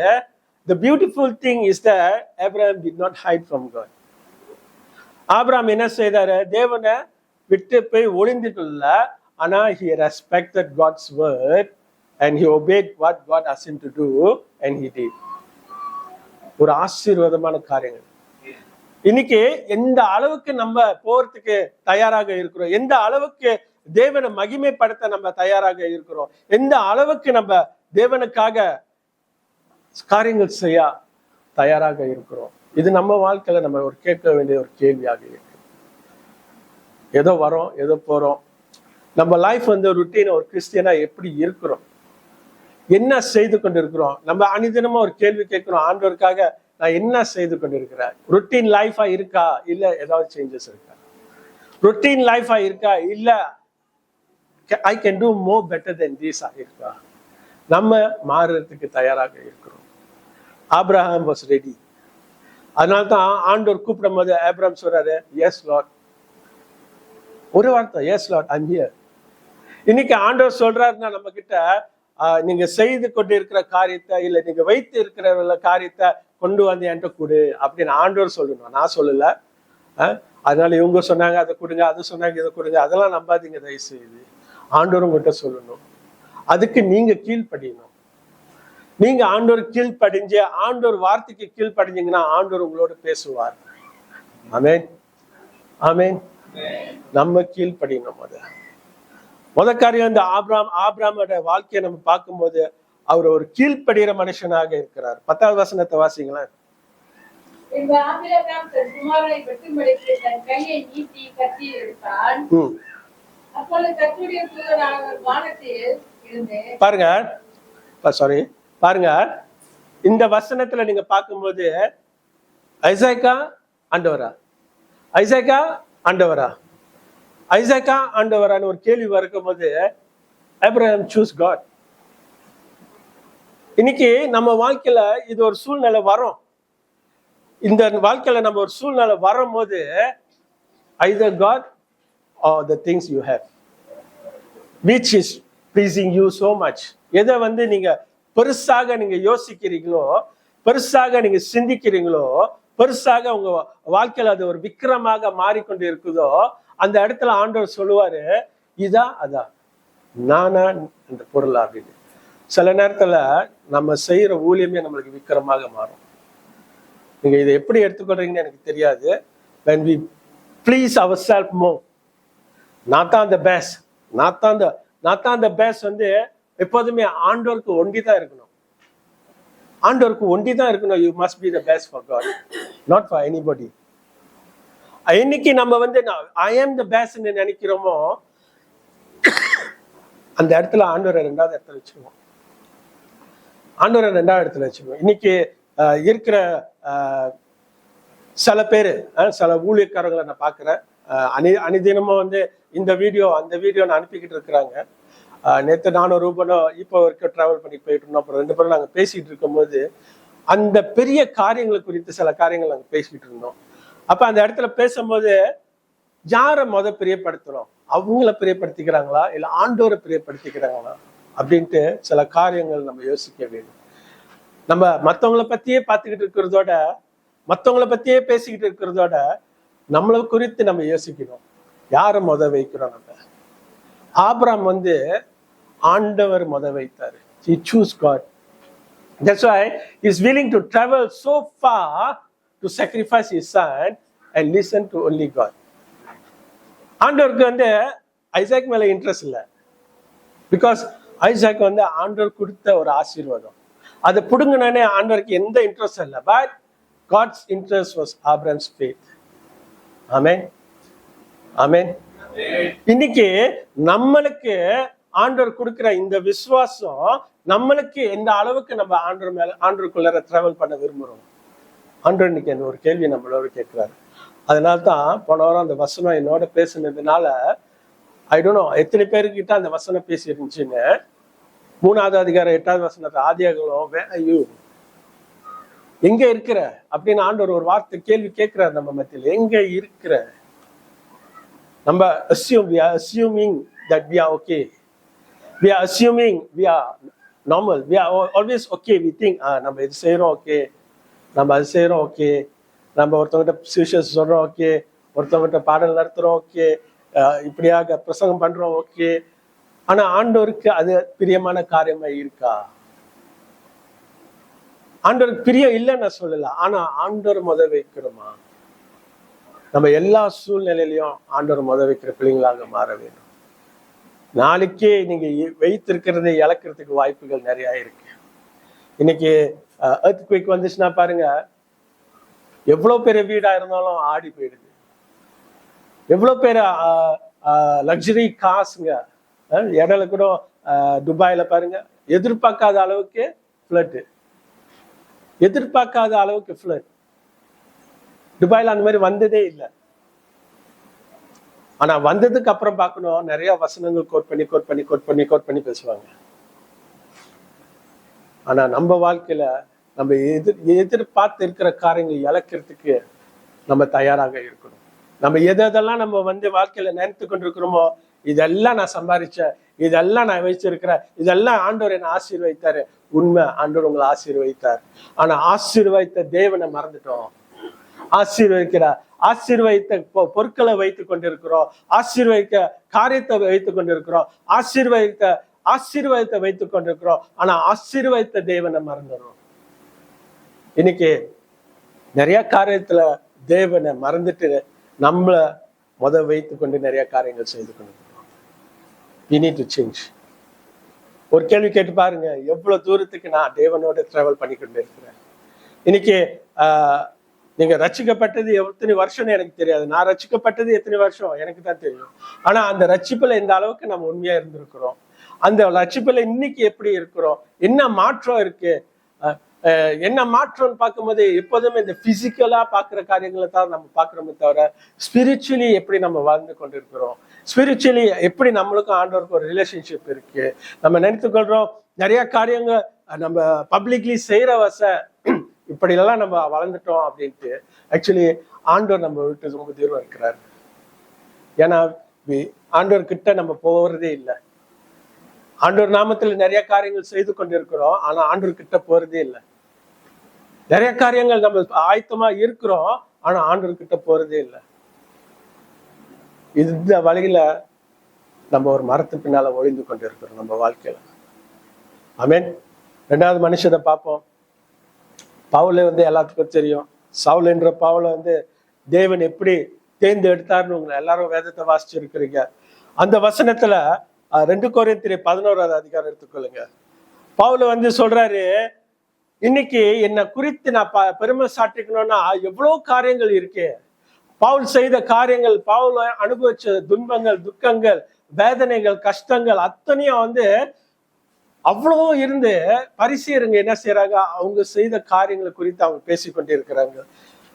the beautiful thing is that Abraham did not hide from God. Abraham என்ன செய்தாரு? தேவனை விட்டு போய் ஒளிந்துட்டுள்ள, ஆனா he respected God's word and he obeyed what God asked him to do and he did. ஒரு ஆசீர்வாதமான காரியங்கள். இன்னைக்கு எந்த அளவுக்கு நம்ம போறதுக்கு தயாராக இருக்கிறோம், எந்த அளவுக்கு தேவனை மகிமைப்படுத்த நம்ம தயாராக இருக்கிறோம், எந்த அளவுக்கு நம்ம தேவனுக்காக காரியங்கள் செய்ய தயாராக இருக்கிறோம். இது நம்ம வாழ்க்கையில நம்ம ஒரு கேட்க வேண்டிய ஒரு கேள்வியாக இருக்கு. ஏதோ வரோம், ஏதோ போறோம். நம்ம லைஃப் ருட்டீன் ஒரு கிறிஸ்டியனா எப்படி இருக்கிறோம், என்ன செய்து கொண்டு இருக்கிறோம்? நம்ம அனிதினமா ஒரு கேள்வி கேட்கிறோம், ஆண்டவருக்காக நான் என்ன செய்து கொண்டு இருக்கிறேன்? ருட்டீன் லைஃபா இருக்கா, இல்ல ஏதாவது சேஞ்சஸ் இருக்கா? ருட்டீன் லைஃபா இருக்கா, இல்ல I can do more better then this இருக்கா? நம்ம மாறுறதுக்கு தயாராக இருக்கிறோம். Abraham was ready. அதனால்தான் ஆண்டவர் கூப்பிடும் போது ஆபிரகாம் சொல்றாரு, எஸ் லார்ட். ஒரு வார்த்தை, yes lord, I am here. இன்னைக்கு ஆண்டவர் சொல்றாருன்னா நம்ம கிட்ட, நீங்க செய்து கொண்டு இருக்கிற காரியத்தை, இல்ல நீங்க வைத்து இருக்கிற காரியத்தை கொண்டு வந்து என்கிட்ட கொடு அப்படின்னு ஆண்டவர் சொல்லணும், நான் சொல்லல. அதனால இவங்க சொன்னாங்க அதை கொடுங்க, அது சொன்னாங்க இதை கொடுங்க, அதெல்லாம் நம்பாதீங்க தயவு செய்து. ஆண்டவர் உங்கள்கிட்ட சொல்லணும். அதுக்கு நீங்க கீழ்ப்படியணும். நீங்க ஆண்டவர் கீழ்ப்படிஞ்சு, ஆண்டவர் வார்த்தைக்கு கீழ்ப்படிஞ்சீங்கன்னா ஆண்டவர் உங்களோட பேசுவார். ஆமென், ஆமென். நம்ம கீழ்ப்படியணும். முத காரியம் இந்த ஆபிராமோட வாழ்க்கையை நம்ம பார்க்கும்போது அவர் ஒரு கீழ்ப்படுகிற மனுஷனாக இருக்கிறார். 10வது வசனத்தை வாசிங்களேன். ஆபிரகாம் தன் குமாரனை வெட்டும்படிக்கு தன் கையை நீட்டி கத்தி எடுத்தான். அப்பொழுது கர்த்தருடைய தூதர் வானத்தில் இருந்து பாருங்க இந்த வசனத்துல நீங்க பார்க்கும்போது ஐசாக்கா ஆண்டவரா, ஐசாக்கா ஆண்டவரா, ஐசாக்கா ஆண்டவரான்னு ஒரு கேள்வி வரும்போது ஆபிரகாம் சூஸ் காட். இன்னைக்கு நம்ம வாழ்க்கையில இது ஒரு சூழ்நிலை வரும். இந்த வாழ்க்கையில நம்ம ஒரு சூழ்நிலை வரும்போது either God or the things you have which is pleasing you so much. எதை வந்து நீங்க பெருசாக நீங்க யோசிக்கிறீங்களோ, பெருசாக நீங்க சிந்திக்கிறீங்களோ, பெருசாக உங்க வாழ்க்கையில அது ஒரு விக்கிரமாக மாறிக்கொண்டு இருக்குதோ, அந்த இடத்துல ஆண்டவர் சொல்லுவாரு, இதா அதா நானா இந்த பொருளா அப்படின்னு. சில நேரத்துல நம்ம செய்யற ஊழியமே நம்மளுக்கு விக்கிரமாக மாறும். நீங்க இதை எப்படி எடுத்துக்கொள்றீங்கன்னு எனக்கு தெரியாது. when we please ourselves more, நான் தான் the best, நான் தான் the best வந்து எப்போதுமே ஆண்டவருக்கு ஒண்டிதான் இருக்கணும். ஆண்டவருக்கு ஒண்டிதான் இருக்கணும். you must be the best for God, not for anybody. இன்னைக்கு நம்ம வந்து I am the best ன்னு நினைக்கிறோமோ, அந்த இடத்துல ஆண்டவரை 2வது இடத்துல வச்சுருவோம். ஆண்டவரை 2வது இடத்துல வச்சுருவோம். இன்னைக்கு இருக்கிற சில பேர், சில ஊழியக்காரங்களை நான் பார்க்குறேன். அனிதினமும் வந்து இந்த வீடியோ அந்த வீடியோ அனுப்பிக்கிட்டு இருக்கிறாங்க. நேற்று நானும் ரூபனும் இப்போ வரைக்கும் ட்ராவல் பண்ணி போயிட்டு இருந்தோம். அப்புறம் 2 பேரும் நாங்கள் பேசிட்டு இருக்கும்போது அந்த பெரிய காரியங்களை குறித்து சில காரியங்கள் நாங்கள் பேசிக்கிட்டு இருந்தோம். அப்போ அந்த இடத்துல பேசும்போது யாரை பிரியப்படுத்துறோம், அவங்கள பிரியப்படுத்திக்கிறாங்களா இல்லை ஆண்டோரை பிரியப்படுத்திக்கிறாங்களா அப்படின்ட்டு சில காரியங்கள் நம்ம யோசிக்க வேண்டும். நம்ம மற்றவங்கள பத்தியே பார்த்துக்கிட்டு இருக்கிறதோட, மற்றவங்கள பத்தியே பேசிக்கிட்டு இருக்கிறதோட நம்மளை குறித்து நம்ம யோசிக்கணும். யாரை வைக்கிறோம் நம்ம. ஆபிரகாம் வந்து ஆண்டவர் வைத்தாரு. He choose God. That's why he is willing to travel so far to sacrifice his son and listen to only God. ஆண்டவருக்கு வந்து ஐசாக் மேல இன்ட்ரெஸ்ட் இல்லை. பிகாஸ் ஐசாக் வந்து ஆண்டவர் கொடுத்த ஒரு ஆசீர்வாதம். அதை புடுங்கினே ஆண்டவருக்கு எந்த இன்ட்ரெஸ்ட் இல்லை. But God's interest was Abraham's faith. Amen. Amen. இன்னைக்கு நம்மளுக்கு ஆண்டவர் கொடுக்கிற இந்த விசுவாசம் நம்மளுக்கு எந்த அளவுக்கு நம்ம ஆண்டவருக்குள்ள டிராவல் பண்ண விரும்புறோம். ஆண்டவர் இன்னைக்கு என்ன ஒரு கேள்வி நம்மளோட கேட்கிறாரு. அதனால தான் போன வாரம் அந்த வசனம் என்னோட பேசுனதுனால ஐ டோன்ட் நோ எத்தனை பேருக்கிட்ட அந்த வசனம் பேசி இருந்துச்சுன்னு. 3வது அதிகாரம் 8வது வசனத்தை ஆதியாகமம் எங்க இருக்கிற அப்படின்னு ஆண்டவர் ஒரு வார்த்தை கேள்வி கேட்கிறார் நம்ம மத்தியில். எங்க இருக்கிற? நம்ம we are assuming that we are okay, we are assuming we are normal, we are always okay. We think நம்ம இது செய்யறோம் ஓகே, நம்ம அது செய்யறோம் ஓகே, நம்ம ஒருத்தவங்கிட்ட சுவிசேஷம் சொல்றோம் ஓகே, ஒருத்தவங்கிட்ட பாடல் நடத்துறோம் ஓகே, இப்படியாக பிரசங்கம் பண்றோம் ஓகே. ஆனா ஆண்டவருக்கு அது பிரியமான காரியமா இருக்கா? ஆண்டவருக்கு பிரியம் இல்லைன்னு நான் சொல்லல. ஆனா ஆண்டவர் வைக்கிறோமா? நம்ம எல்லா சூழ்நிலையிலையும் ஆண்டவர் வைக்கிற பிள்ளைங்களாக மாற வேண்டும். நாளைக்கே நீங்க வைத்திருக்கிறதை இழக்கிறதுக்கு வாய்ப்புகள் நிறைய இருக்கு. இன்னைக்கு எர்த்குவேக் வந்துச்சுன்னா பாருங்க, எவ்வளவு பெரிய வீடா இருந்தாலும் ஆடி போயிடுது. எவ்வளவு பேர் லக்ஸரி காசுங்க. இடையில கூட துபாயில பாருங்க, எதிர்பார்க்காத அளவுக்கு ஃப்ளட், எதிர்பார்க்காத அளவுக்கு ஃப்ளட். துபாயில அந்த மாதிரி வந்ததே இல்லை. ஆனா வந்ததுக்கு அப்புறம் பார்க்கணும், நிறைய வசனங்கள் கோட் பண்ணி பேசுவாங்க. ஆனா நம்ம வாழ்க்கையில நம்ம எதிர்பார்த்து இருக்கிற காரியங்கள் இழக்கிறதுக்கு நம்ம தயாராக இருக்கணும். நம்ம எதெல்லாம் நம்ம வாழ்க்கையில நினைத்து கொண்டிருக்கிறோமோ, இதெல்லாம் நான் சம்பாதிச்சேன், இதெல்லாம் நான் வச்சிருக்கிறேன், இதெல்லாம் ஆண்டவர் என்னை ஆசீர்வதித்தாரு. உண்மை, ஆண்டவர் உங்களை ஆசீர்வதித்தார். ஆனா ஆசீர்வதித்த தேவனை மறந்துட்டோம். ஆசீர்வதித்த பொருட்களை வைத்துக் கொண்டிருக்கிறோம், ஆசீர்வதிக்க காரியத்தை வைத்துக் கொண்டிருக்கிறோம், ஆசீர்வாதத்தை வைத்துக் கொண்டிருக்கிறோம். ஆனா ஆசீர்வதித்த தேவனை மறந்துடும். இன்னைக்கு நிறைய காரியத்துல தேவனை மறந்துட்டு நம்மள வைத்து கொண்டு நிறைய காரியங்கள் செய்து கொண்டிருக்கிறோம். we need to change. ஒரு கேள்வி கேட்டு பாருங்க, எவ்வளவு தூரத்துக்கு நான் தேவனோட டிராவல் பண்ணிக்கிட்டு இருக்கிறேன். இன்னைக்கு நீங்க ரட்சிக்கப்பட்டது எத்தனை வருஷம்னு எனக்கு தெரியாது. நான் ரட்சிக்கப்பட்டது எத்தனை வருஷம் எனக்கு தான் தெரியும். ஆனா அந்த ரட்சிப்புல இந்த அளவுக்கு நம்ம உண்மையா இருந்திருக்கிறோம். அந்த ரட்சிப்புல இன்னைக்கு எப்படி இருக்கிறோம், என்ன மாற்றம் இருக்கு, என்ன மாற்றம்னு பார்க்கும்போது எப்போதுமே இந்த பிசிக்கலா பாக்குற காரியங்களை தான் நம்ம பாக்குறோமே தவிர ஸ்பிரிச்சுவலி எப்படி நம்ம வாழ்ந்து கொண்டு இருக்கிறோம், ஸ்பிரிச்சுவலி எப்படி நம்மளுக்கும் ஆண்டவருக்கும் ஒரு ரிலேஷன்ஷிப் இருக்கு. நம்ம நினைத்துக்கொள்றோம் நிறைய காரியங்கள் நம்ம பப்ளிக்லி செய்யற இப்படி எல்லாம் நம்ம வளர்ந்துட்டோம் அப்படின்ட்டு. ஆக்சுவலி ஆண்டவர் நம்ம விட்டு ரொம்ப தூரம் இருக்கிறாரு. ஏன்னா ஆண்டவர் கிட்ட நம்ம போறதே இல்லை. ஆண்டவர் நாமத்துல நிறைய காரியங்கள் செய்து கொண்டிருக்கிறோம், ஆனா ஆண்டவர் கிட்ட போறதே இல்லை. நிறைய காரியங்கள் நம்ம ஆயத்தமா இருக்கிறோம், ஆனா ஆண்டவர் கிட்ட போறதே இல்லை. இந்த வழியில நம்ம ஒரு மரத்து பின்னால ஒழிந்து கொண்டு இருக்கிறோம் நம்ம வாழ்க்கையில. ஆமென். ரெண்டாவது மனுஷனை பார்ப்போம். பவுலை எல்லாத்துக்கும் தெரியும். சவுல் என்ற பவுலை தேவன் எப்படி தேர்ந்தெடுத்தாருன்னு உங்களை எல்லாரும் வேதத்தை வாசிச்சிருக்கிறீங்க. அந்த வசனத்துல 2 கொரிந்தியர் 11வது அதிகாரம் எடுத்துக்கொள்ளுங்க. பவுல் சொல்றாரு, இன்னைக்கு என்னை குறித்து நான் பெருமை சாட்டிக்கணும்னா எவ்வளவு காரியங்கள் இருக்கு. பவுல் செய்த காரியங்கள், பவுல் அனுபவிச்ச துன்பங்கள், துக்கங்கள், வேதனைகள், கஷ்டங்கள் அத்தனையும் அவ்வளோ இருந்து பரிசேயருங்க என்ன செய்யறாங்க, அவங்க செய்த காரியங்களை குறித்து அவங்க பேசிக்கொண்டே இருக்கிறாங்க.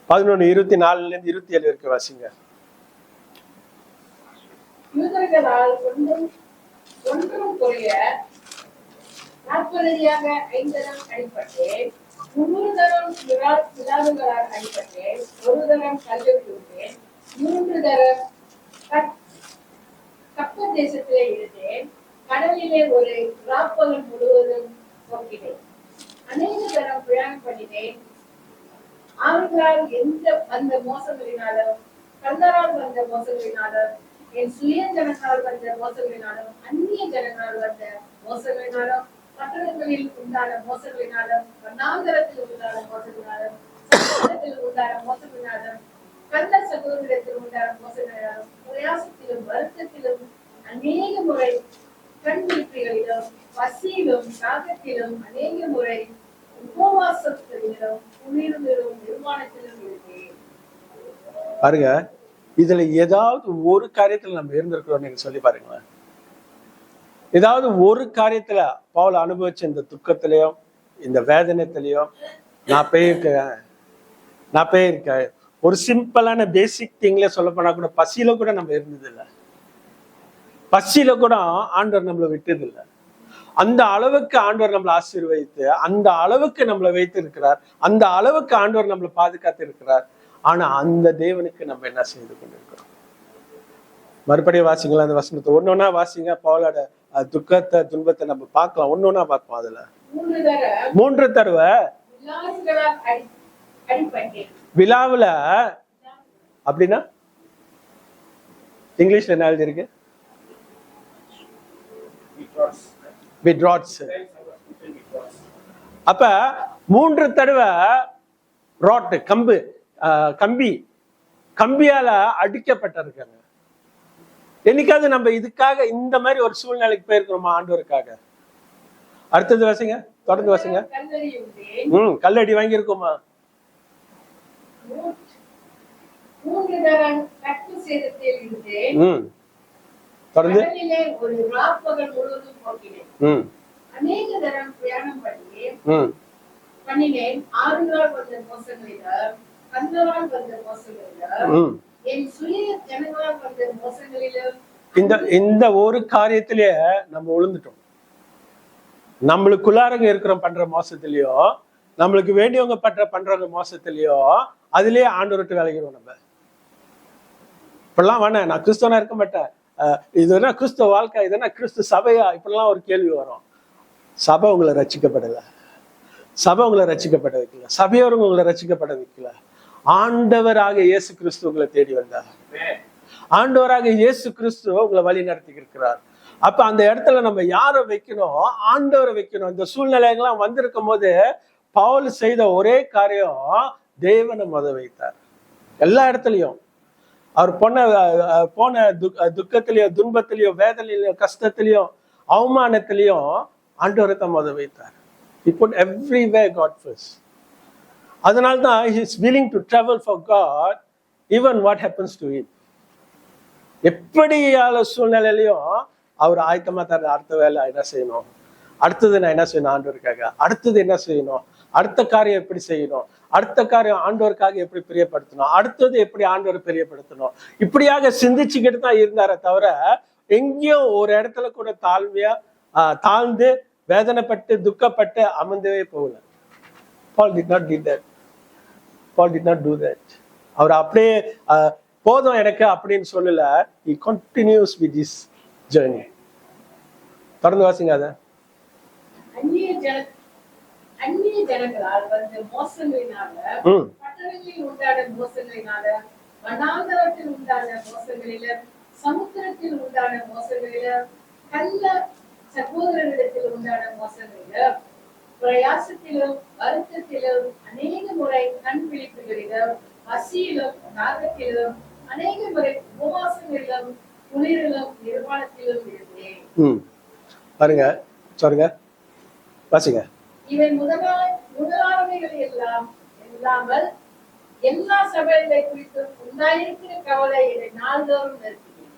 11:24-27 இருக்க வாசிங்க. யூதர்களால் ஒன்றும் குறைய 40 5 தரம் அடிப்பட்டேன், 300 தரம் விழாவுகளால் அடிப்பட்டேன், 1 தரம் கல்லூரி விட்டேன், 3 தரம் கப்ப தேசத்திலே இருந்தேன், கடலிலே ஒரு ராப்பகல் முழுவதும் போக்கினேன், அநேக தரம் பிரயாணம் பண்ணினேன், ஆண்களால் வந்த மோசங்களினாலும், கல்லரால் வந்த மோசங்களினாலும், என் சுய ஜனங்களால் வந்த மோசங்களினாலும், அந்நிய ஜனங்களால் வந்த மோசங்களினாலும், பட்டணங்களில் உண்டான மோசங்களினாலும், வனாந்தரத்தில் உண்டான மோசங்களினாலும், சமுத்திரத்தில் உண்டான மோசங்களினாலும், கள்ள சகோதரத்தில் உண்டான மோசங்களினாலும், பிரயாசத்திலும் வருத்தத்திலும் அநேக முறை கண்விழிப்புகளிலும், பசியிலும், தாகத்திலும் அநேக முறை உபவாசத்திலும், குளிரிலும், நிர்வாணத்திலும் இருக்கேன். பாருங்க, இதுல ஏதாவது ஒரு காரியத்துல நம்ம இருந்திருக்கிறோம் நீங்க சொல்லி பாருங்களேன். ஏதாவது ஒரு காரியத்துல பவுல் அனுபவிச்ச இந்த துக்கத்திலையும் இந்த வேதனைத்திலையும் நான் போயிருக்கேன். ஒரு சிம்பிளான பேசிக் திங்ல சொல்ல போனா கூட பசியில கூட நம்ம இருந்தது இல்லை. பசியில கூட ஆண்டவர் நம்மளை விட்டது இல்லை. அந்த அளவுக்கு ஆண்டவர் நம்மளை ஆசீர்வதித்து, அந்த அளவுக்கு நம்மளை வைத்து இருக்கிறார், அந்த அளவுக்கு ஆண்டவர் நம்மளை பாதுகாத்து இருக்கிறார். ஆனா அந்த தேவனுக்கு நம்ம என்ன செய்து கொண்டிருக்கிறோம்? மறுபடியும் வாசிங்களா அந்த வசனத்தை ஒன்னொன்னா வாசிங்க. பவுலோட துக்கத்தை, துன்பத்தை நம்ம பார்க்கலாம், ஒன்னொன்னா பார்ப்போம். அதுல 3 தடவை விழாவுல, அப்படின்னா இங்கிலீஷ்ல என்ன எழுதிருக்கு? அப்ப 3 தடவை ராட், கம்பியால அடிக்கப்பட்டிருக்காங்க. என்னைக்காவது நம்ம இதுக்காக இந்த மாதிரி ஒரு சூழ்நிலைக்கு போயிருக்கிறோமா ஆண்டவருக்காக? அடுத்தது வாசிங்க, தொடர்ந்து வாசிங்க. கல்லடி வாங்கி இருக்கோமா? தொடர்ந்து அநேக தரம் பிரயாணம் பண்ணினேன், ஆறுகளால் வந்த மோசங்களிலும், கண்களால் வந்த மோசங்களிலும், என் சுய ஜனங்களால் வந்த மோசங்களிலும். இந்த ஒரு காரியத்திலேயே நம்ம விழுந்துட்டோம். நம்மளுக்குள்ளாரங்க இருக்கிறோம் பண்ற மோசத்திலயோ, நம்மளுக்கு வேண்டியவங்க பண்றவங்க மோசத்திலயோ, அதுலயே ஆண்டவர்கிட்ட விலகிடுவோம். நம்ம இப்பெல்லாம் வேணாம், நான் கிறிஸ்தவனா இருக்க மாட்டேன், இது என்ன கிறிஸ்துவ வாழ்க்கை, இது என்ன கிறிஸ்து சபையா, இப்படிலாம் ஒரு கேள்வி வரும். சபை உங்களை ரட்சிக்கப்படல, சபை உங்களை ரட்சிக்கப்பட வைக்கல, சபையோருங்க உங்களை ரட்சிக்கப்பட வைக்கல. ஆண்டவராக இயேசு கிறிஸ்து உங்களை தேடி வந்தார். ஆண்டவராக இயேசு கிறிஸ்து உங்களை வழி நடத்தி இருக்கிறார். அப்ப அந்த இடத்துல நம்ம யாரை வைக்கணும்? ஆண்டவரை வைக்கணும். இந்த சூழ்நிலைகள்லாம் வந்திருக்கும் போது பவுல் செய்த ஒரே காரியம் தேவனை முத வைத்தார். எல்லா இடத்துலயும் அவர் போன துக்கத்திலயோ, துன்பத்திலயோ, வேதனையிலயோ, கஷ்டத்திலயும், அவமானத்திலையும் ஆண்டவரை தான் முத வைத்தார். He put everywhere God first. அதனால்தான் he is willing to travel for God even what happens to him. எப்படியால சூழ்நிலையிலையும் அவர் ஆயத்தமா தர, அடுத்த வேலை என்ன செய்யணும், அடுத்தது நான் என்ன செய்யணும் ஆண்டவருக்காக, அடுத்தது என்ன செய்யணும், அடுத்த காரியம் எப்படி செய்யணும், அடுத்த காரியம் ஆண்டவருக்காக எப்படி பிரியப்படுத்தணும், அடுத்தது எப்படி ஆண்டவரை பிரியப்படுத்தணும், இப்படியாக சிந்திச்சுக்கிட்டு தான் இருந்தாரே தவிர எங்கேயோ ஒரு இடத்துல கூட தாழ்ந்து வேதனைப்பட்டு துக்கப்பட்டு அமர்ந்தவே போகல. Paul did not do that. Paul did not do that. அவர் அப்படியே போதும் எனக்கு அப்படின்னு சொல்லல. He continues with this journey. தொடர்ந்து வாசிங்க அத. அந்நிய ஜனங்களால் வந்த மோசங்களினால, பட்டணங்களில் உண்டான மோசங்களினால, வனாந்தரத்தில் உண்டான மோசங்களில, சமுத்திரத்தில் உண்டான மோசங்களில, கள்ள சகோதரர்களிடத்தில் உண்டான மோசங்களில, பிரயாசத்திலும் வருத்தத்திலும், அநேக முறை கண் விழிப்புகளிலும், பசியிலும் தாகத்திலும், அநேக முறை உபவாசங்களிலும், குளிரிலும், நிர்வாணத்திலும் இருந்தேன். பாருங்க, சொல்லுங்க, வாசிங்க. இவை முதலானவைகள் எல்லாம் இல்லாமல் எல்லா சபைகளை குறித்து உண்டாயிருக்கிற கவலை என்னை நாள்தோறும் நிறுத்தியது.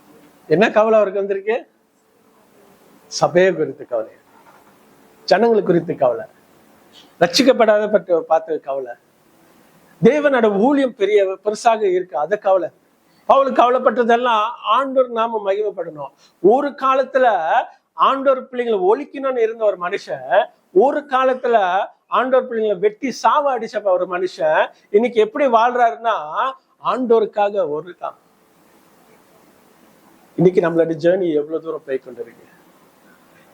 என்ன கவலை அவருக்கு வந்திருக்கு? சபையை குறித்து கவலை, ஜனங்களுக்கு குறித்து கவலை, ரட்சிக்கப்படாத பற்றி பார்த்து கவலை, தேவனோட ஊழியம் பெருசாக இருக்கு அத கவலை. அவளுக்கு கவலைப்பட்டதெல்லாம் ஆண்டவர் நாம மகிமைப்படணும். ஒரு காலத்துல ஆண்டவர் பிள்ளைங்களை ஒழிக்கணும்னு இருந்த ஒரு மனுஷன், ஒரு காலத்துல ஆண்டவர் பிள்ளைங்களை வெட்டி சாவ அடிச்ச ஒரு மனுஷன் இன்னைக்கு எப்படி வாழ்றாருன்னா ஆண்டோருக்காக ஒரு தான். இன்னைக்கு நம்மளோட ஜேர்னி எவ்வளவு தூரம் போய் கொண்டிருக்கு,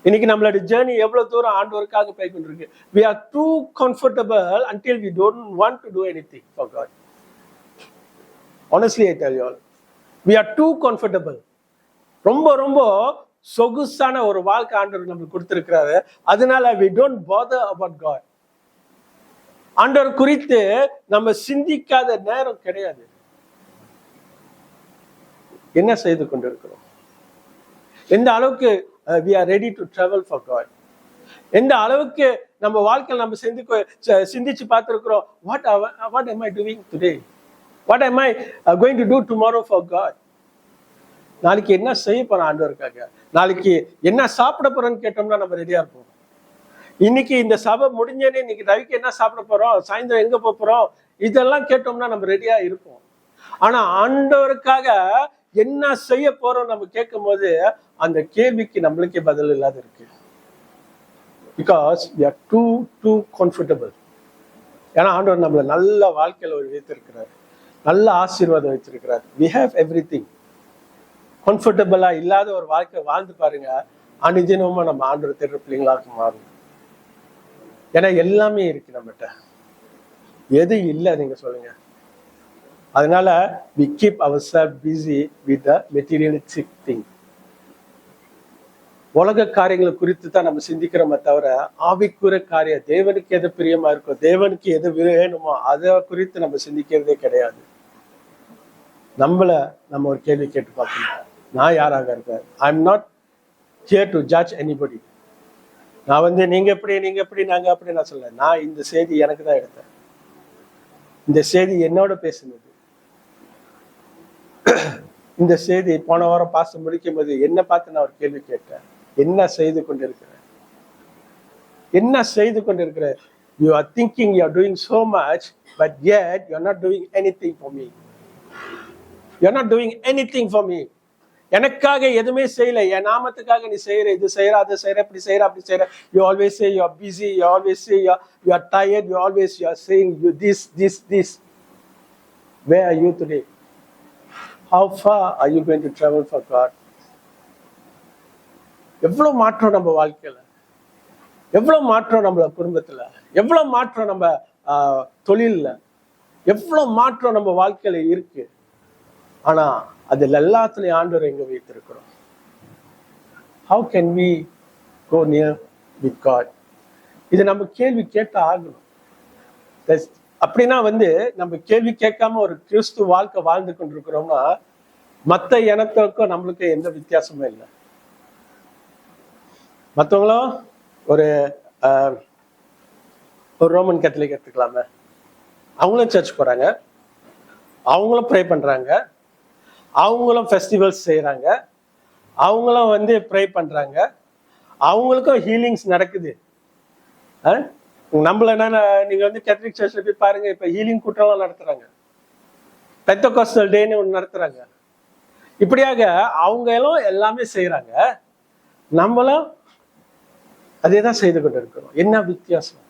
இன்னைக்கு நம்மளோட ஜேர்னி எவ்வளவு தூரம் ஆண்டவருக்காக போய் கொண்டிருக்கு. We are too comfortable until we don't want to do anything for God. Honestly, I tell you all, we are too comfortable. ரொம்ப ரொம்ப சொகுசான ஒரு வாழ்க்கை ஆண்டவர் நம்மளுக்கு கொடுத்திருக்கிறாரு. அதனால we don't bother about God. ஆண்டவர் குறித்து நம்ம சிந்திக்காத நேரம் கிடையாது. என்ன செய்து கொண்டிருக்கிறோம்? எந்த அளவுக்கு we are ready to travel for God? எந்த அளவுக்கு நம்ம வாழ்க்கையில் நம்ம சிந்திச்சு பார்த்திருக்கிறோம்? What am I doing today? What am I going to do tomorrow for God? நாளைக்கு என்ன செய்ய போறோம் ஆண்டவருக்காக, நாளைக்கு என்ன சாப்பிட போறோம்னு கேட்டோம்னா நம்ம ரெடியா இருப்போம். இன்னைக்கு இந்த சபை முடிஞ்சேன்னு இன்னைக்கு ரவிக்கு என்ன சாப்பிட போறோம், சாயந்தரம் எங்க போறோம், இதெல்லாம் கேட்டோம்னா நம்ம ரெடியா இருப்போம். ஆனா ஆண்டவருக்காக என்ன செய்ய போறோம் நம்ம கேட்கும் போது அந்த கேள்விக்கு நம்மளுக்கே பதில் இல்லாத இருக்கு. Because we are too comfortable. ஏன்னா ஆண்டவர் நம்மள நல்ல வாழ்க்கையில ஒரு வைத்திருக்கிறார், நல்ல ஆசீர்வாதம் வைத்திருக்கிறார். we have everything. கம்ஃபர்டபுளா இல்லாத ஒரு வாழ்க்கை வாழ்ந்து பாருங்க, அனுதினமும் நம்ம ஆண்டவர் தேடுற பிள்ளைங்களாக மாறும். ஏன்னா எல்லாமே இருக்கு நம்மகிட்ட, எது இல்லை நீங்க சொல்லுங்க. அதனால we keep ourselves busy with the materialistic thing. உலக காரியங்களை குறித்து தான் நம்ம சிந்திக்கிறோமே தவிர ஆவிக்குரிய காரியம், தேவனுக்கு எது பிரியமா இருக்கோ, தேவனுக்கு எது வேணுமோ அதை குறித்து நம்ம சிந்திக்கிறதே கிடையாது. நம்ம ஒரு கேள்வி கேட்டு பார்க்கணும், நான் யாராக இருக்கேன்? I am not here to judge anybody. நான் நீங்க எப்படி நாங்க அப்படி நான் சொல்ல. நான் இந்த செய்தி எனக்கு தான் எடுத்தேன், இந்த செய்தி என்னோட பேசுனது. இந்த செய்தி போன வாரம் பாச முடிக்கும் போது என்ன பார்த்து நான் ஒரு கேள்வி கேட்டேன், என்ன செய்து கொண்டிருக்கிறேன், என்ன செய்து கொண்டிருக்கிறேன்? You are thinking you are doing so much, but yet you are not doing anything for me. You are not doing anything for me. எனக்காக எதுவுமே செய்யல, என் நாமத்துக்காக நீ செய்யற, இது செய்யற, அதை செய்யற, இப்படி செய்யற, அப்படி செய்யற. You always say you are busy, you always say you are tired, you are saying you this. Where are you today? How far are you going to travel for God? எவ்வளவு மாற்றம் நம்ம வாழ்க்கையில, எவ்வளவு மாற்றம் நம்ம குடும்பத்துல, எவ்வளவு மாற்றம் நம்ம தொழில்ல, எவ்வளவு மாற்றம் நம்ம வாழ்க்கையில இருக்கு. ஆனா அதுல எல்லாத்துலயும் ஆண்டவர் எங்க வைத்திருக்கிறோம். How can we go near with God? இது நம்ம கேள்வி கேட்ட ஆகணும். அப்படின்னா நம்ம கேள்வி கேட்காம ஒரு கிறிஸ்து வாழ்க்கை வாழ்ந்து கொண்டிருக்கிறோம்னா மற்ற இனத்துக்கும் நம்மளுக்கும் எந்த வித்தியாசமும் இல்லை. மற்றவங்களும் ஒரு ஒரு ரோமன் கேத்தலிக் எடுத்துக்கலாமே, அவங்களும் சர்ச் போறாங்க, அவங்களும் ப்ரே பண்றாங்க, அவங்களும் ஃபெஸ்டிவல்ஸ் செய்யறாங்க, அவங்களும் வந்து ப்ரே பண்றாங்க, அவங்களுக்கும் ஹீலிங்ஸ் நடக்குது. நம்மள என்ன, நீங்க வந்து கேத்தலிக் சர்ச்ல போய் பாருங்க, இப்ப ஹீலிங் கூட்டம்லாம் நடத்துறாங்க, பெந்தகோஸ்டல் டேன்னு ஒன்று நடத்துறாங்க. இப்படியாக அவங்களும் எல்லாமே செய்யறாங்க, நம்மளும் அதே தான் செய்து கொண்டு இருக்கிறோம். என்ன வித்தியாசம்?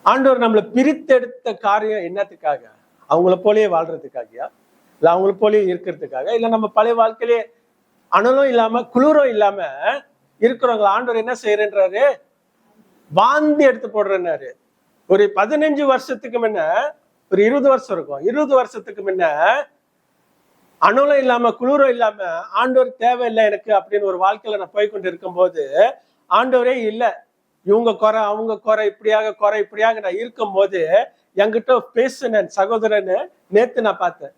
ஆண்டவர் நம்மளை பிரித்தெடுத்த காரியம் என்னத்துக்காக? அவங்கள போலயே வாழ்றதுக்காகயா, இல்ல அவங்கள போலயே இருக்கிறதுக்காக, இல்ல நம்ம பழைய வாழ்க்கையிலே அனலும் இல்லாம குளிரும் இல்லாம இருக்கிறவங்க ஆண்டவர் என்ன செய்யறன்றாரு? வாந்தி எடுத்து போடுறேன்னாரு. ஒரு 15 வருஷத்துக்கு முன்ன, ஒரு 20 வருஷம் இருக்கும், 20 வருஷத்துக்கு முன்ன அனலும் இல்லாம குளிரும் இல்லாம ஆண்டவர் தேவையில்லை எனக்கு அப்படின்னு ஒரு வாழ்க்கையில நான் போய்கொண்டு இருக்கும் போது, ஆண்டவரே இல்லை, இவங்க குறை அவங்க குறை இப்படியாக நான் இருக்கும் போது என்கிட்ட பேசுனேன் சகோதரன்னு நேத்து நான் பார்த்தேன்.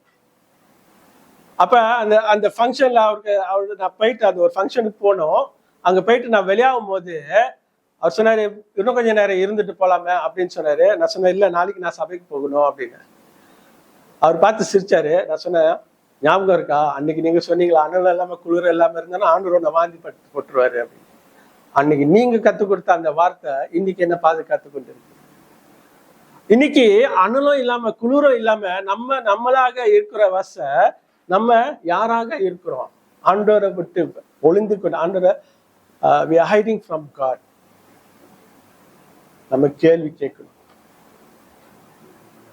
அப்ப அந்த ஃபங்க்ஷன்ல அவருக்கு நான் போயிட்டு அந்த ஒரு ஃபங்க்ஷனுக்கு போனோம். அங்க போயிட்டு நான் வெளியாகும் போது அவர் சொன்னாரு, இன்னும் கொஞ்சம் நேரம் இருந்துட்டு போலாமே அப்படின்னு சொன்னாரு. நான் சொன்னேன், இல்ல நாளைக்கு நான் சபைக்கு போகணும் அப்படின்னு. அவர் பார்த்து சிரிச்சாரு. நான் சொன்னேன், ஞாபகம் இருக்கா அன்னைக்கு நீங்க சொன்னீங்களா அனல் இல்லாம குளிர் இல்லாம இருந்தாலும் ஆண்டவர் வாந்தி போட்டுருவாரு அப்படின்னு. அன்னைக்கு நீங்க கத்துக் கொடுத்த அந்த வார்த்தை இன்னைக்கு என்ன பாதுகாத்து கொண்டு இருக்கு. இன்னைக்கு அனலும் இல்லாம குளிரும் இல்லாம நம்மளாக இருக்கிற வச நம்ம யாராக இருக்கிறோம்? ஆண்டவரை விட்டு ஒளிந்து கொண்டு, ஆண்டவரை we are hiding from God. நம்ம கேள்வி கேட்கணும்.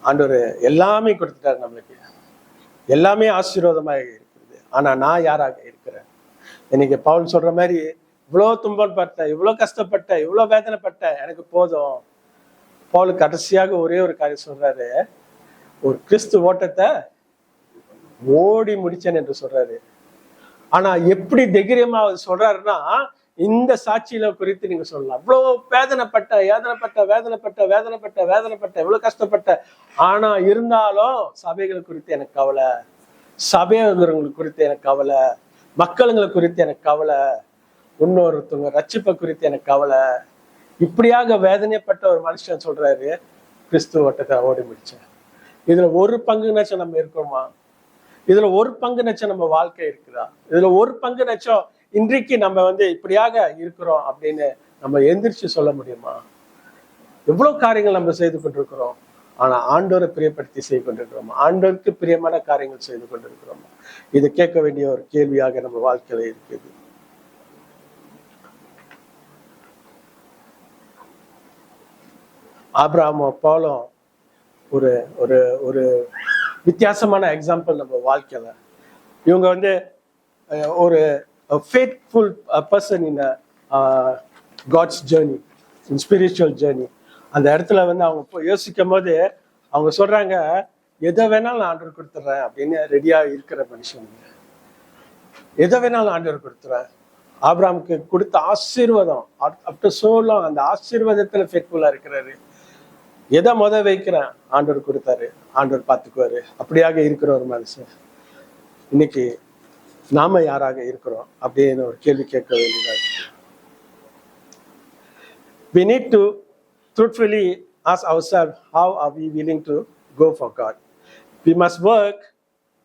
ஆண்டவர் எல்லாமே கொடுத்துட்டாரு நம்மளுக்கு, எல்லாமே ஆசீர்வாதமாக இருக்குது. ஆனா நான் யாராக இருக்கிறேன்? இன்னைக்கு பவுல் சொல்ற மாதிரி, இவ்வளவு துன்பப்பட்ட, இவ்வளவு கஷ்டப்பட்ட, இவ்வளவு வேதனைப்பட்ட, எனக்கு போதும். பவுல் கடைசியாக ஒரே ஒரு காரியம் சொல்றாரு, ஒரு கிறிஸ்து ஓட்டத்தை ஓடி முடிச்சேன் என்று சொல்றாரு. ஆனா எப்படி தைரியமா அவர் சொல்றாருன்னா, இந்த சாட்சியில குறித்து நீங்க சொல்லலாம், இவ்வளவு வேதனைப்பட்ட எவ்வளவு கஷ்டப்பட்ட, ஆனா இருந்தாலும் சபைகளை குறித்து எனக்கு கவலை, சபைகளுக்கு குறித்து எனக்கு கவலை, மக்களுங்களை குறித்து எனக்கு கவலை, இன்னொருத்தவங்க ரட்சிப்பை குறித்து எனக்கு கவலை. இப்படியாக வேதனைப்பட்ட ஒரு மனுஷன் சொல்றாரு, கிறிஸ்துவ ஓட்டத்தை ஓடி முடிச்சேன். இதுல ஒரு பங்கு நச்சம் நம்ம இருக்கோமா? இதுல ஒரு பங்கு நச்சம் நம்ம வாழ்க்கை இருக்குதா? இதுல ஒரு பங்கு நச்சம் இன்றைக்கு நம்ம வந்து இப்படியாக இருக்கிறோம் அப்படின்னு நம்ம எந்திரிச்சு சொல்ல முடியுமா? எவ்வளவு காரியங்கள் நம்ம செய்து கொண்டிருக்கிறோம், ஆனா ஆண்டவரை பிரியப்படுத்தி செய்து கொண்டிருக்கிறோமா? ஆண்டவருக்கு பிரியமான காரியங்கள் செய்து கொண்டிருக்கிறோமா? இது கேட்க வேண்டிய ஒரு கேள்வியாக நம்ம வாழ்க்கையில இருக்குது. ஆபிரகாமும் பவுலும் ஒரு ஒரு ஒரு வித்தியாசமான எக்ஸாம்பிள் நம்ம வாழ்க்கையில. இவங்க வந்து ஒரு faithful person in God's journey, in spiritual journey. அந்த இடத்துல வந்து அவங்க யோசிக்கும் போது அவங்க சொல்றாங்க, எதை வேணாலும் ஆண்டவர் கொடுத்துட்றேன் அப்படின்னு ரெடியா இருக்கிற மனுஷனுங்க. எதை வேணாலும் ஆண்டவர் கொடுத்துறேன். ஆபிரகாமுக்கு கொடுத்த ஆசீர்வாதம் ஆஃப்டர் சோ லாங், அந்த ஆசீர்வாதத்துல ஃபேத்ஃபுல்லா இருக்கிறாரு. எதை வைக்கிறேன், ஆண்டவர் கொடுத்தாரு, ஆண்டவர் பார்த்துக்குவாரு. அப்படியாக இருக்கிற ஒரு மனுஷன் இன்னைக்கு நாம யாராக இருக்கிறோம் அப்படின்னு ஒரு கேள்வி கேட்க வேண்டியதா இருக்கு. We need to truthfully ask ourselves, how are we willing to go for God? We must work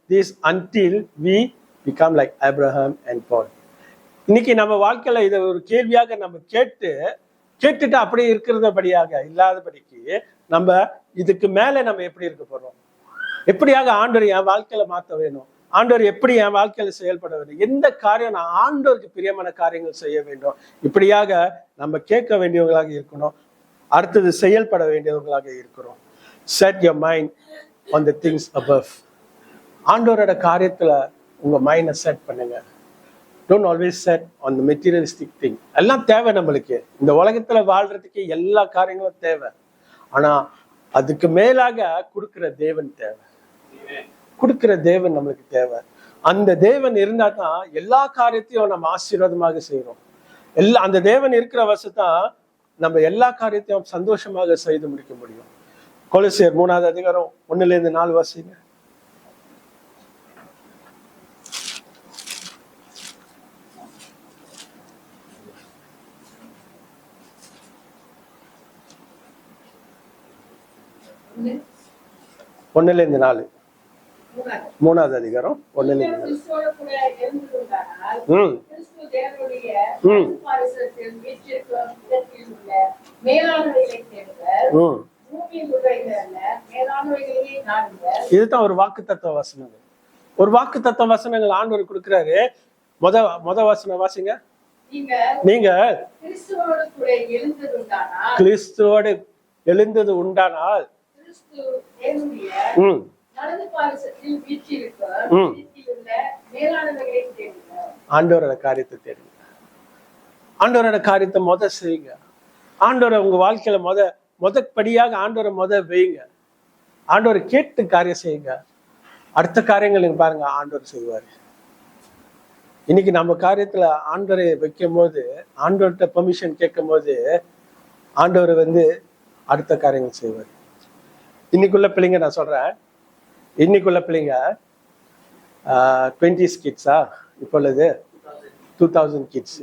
this until we become like Abraham and Paul. இன்னைக்கு நம்ம வாழ்க்கையில இதை ஒரு கேள்வியாக நம்ம கேட்டுட்டு அப்படியே இருக்கிறதபடியாக இல்லாதபடிக்கு நம்ம இதுக்கு மேல நம்ம எப்படி இருக்க போறோம்? எப்படியாக ஆண்டவர் என் வாழ்க்கையில மாத்த வேணும், ஆண்டவர் எப்படி என் வாழ்க்கையில செயல்பட வேண்டும், எந்த காரியம் நான் ஆண்டவருக்கு பிரியமான காரியங்கள் செய்ய வேண்டும், இப்படியாக நம்ம கேட்க வேண்டியவங்களாக இருக்கணும். அடுத்தது செயல்பட வேண்டியவங்களாக இருக்கிறோம். Set your mind on the things above. ஆண்டவரோட காரியத்துல உங்க மைண்டை செட் பண்ணுங்க. Don't always set on the materialistic thing. எல்லாம் தேவை நம்மளுக்கு, இந்த உலகத்துல வாழ்றதுக்கு எல்லா காரியங்களும் தேவை. ஆனா அதுக்கு மேலாக கொடுக்கிற தேவன் தேவை, கொடுக்கிற தேவன் நம்மளுக்கு தேவை. அந்த தேவன் இருந்தா தான் எல்லா காரியத்தையும் நம்ம ஆசீர்வாதமாக செய்யறோம். அந்த தேவன் இருக்கிற வருஷத்தான் நம்ம எல்லா காரியத்தையும் சந்தோஷமாக செய்து முடிக்க முடியும். கொலோசியர் 3 அதிகாரம் 1-4 வாசிங்க. 1 4 மூணாவது. 3வது அதிகாரம் 1 நீங்கள் 4. கிறிஸ்துவோடு கூட எழுந்ததுண்டானால், ம் கிறிஸ்து தேவனுடைய ம். பாரிசத்தில் வீற்றிருக்கும் இடத்தில் உள்ள மேலானவைகளை தேடுங்கள். ம் பூமியில் உள்ளவைகள் அல்ல, மேலானவைகளையே நாடுங்கள். இதுதான் ஒரு வாக்குத்தத்த வசனங்கள். ஒரு வாக்குத்தத்த வசனங்கள் ஆண்டவர் கொடுக்கிறாரு. முத வசனம் வாசிங்க. நீங்க கிறிஸ்துவோடு கூட எழுந்ததுண்டானால், கிறிஸ்துவோடு எழுந்தது உண்டானால் கிறிஸ்து தேவனுடைய ம் வலது பாரிசத்தில் வீற்றிருக்கும் ம். இடத்தில் உள்ள மேலானவைகளை தேடுங்கள். ஆண்டவரோட காரியத்தை தேடுங்க. ஆண்டவரோட காரியத்தை செய்யுங்க. ஆண்டவரை உங்க வாழ்க்கையில முதற்படியாக ஆண்டவரை வைங்க. ஆண்டவரை கேட்டு காரியம் செய்யுங்க. அடுத்த காரியங்கள் நீங்க பாருங்க, ஆண்டவர் செய்வாரு. இன்னைக்கு நம்ம காரியத்துல ஆண்டவரை வைக்கும் போது, ஆண்டவர்கிட்ட பெர்மிஷன் கேட்கும் போது, ஆண்டவர் அடுத்த காரியங்கள் செய்வார். இன்னைக்குள்ள பிள்ளைங்க நான் சொல்றேன், இன்னைக்குள்ள பிள்ளைங்க 20 கிட்ஸா இப்போ உள்ளது 2000 கிட்ஸ்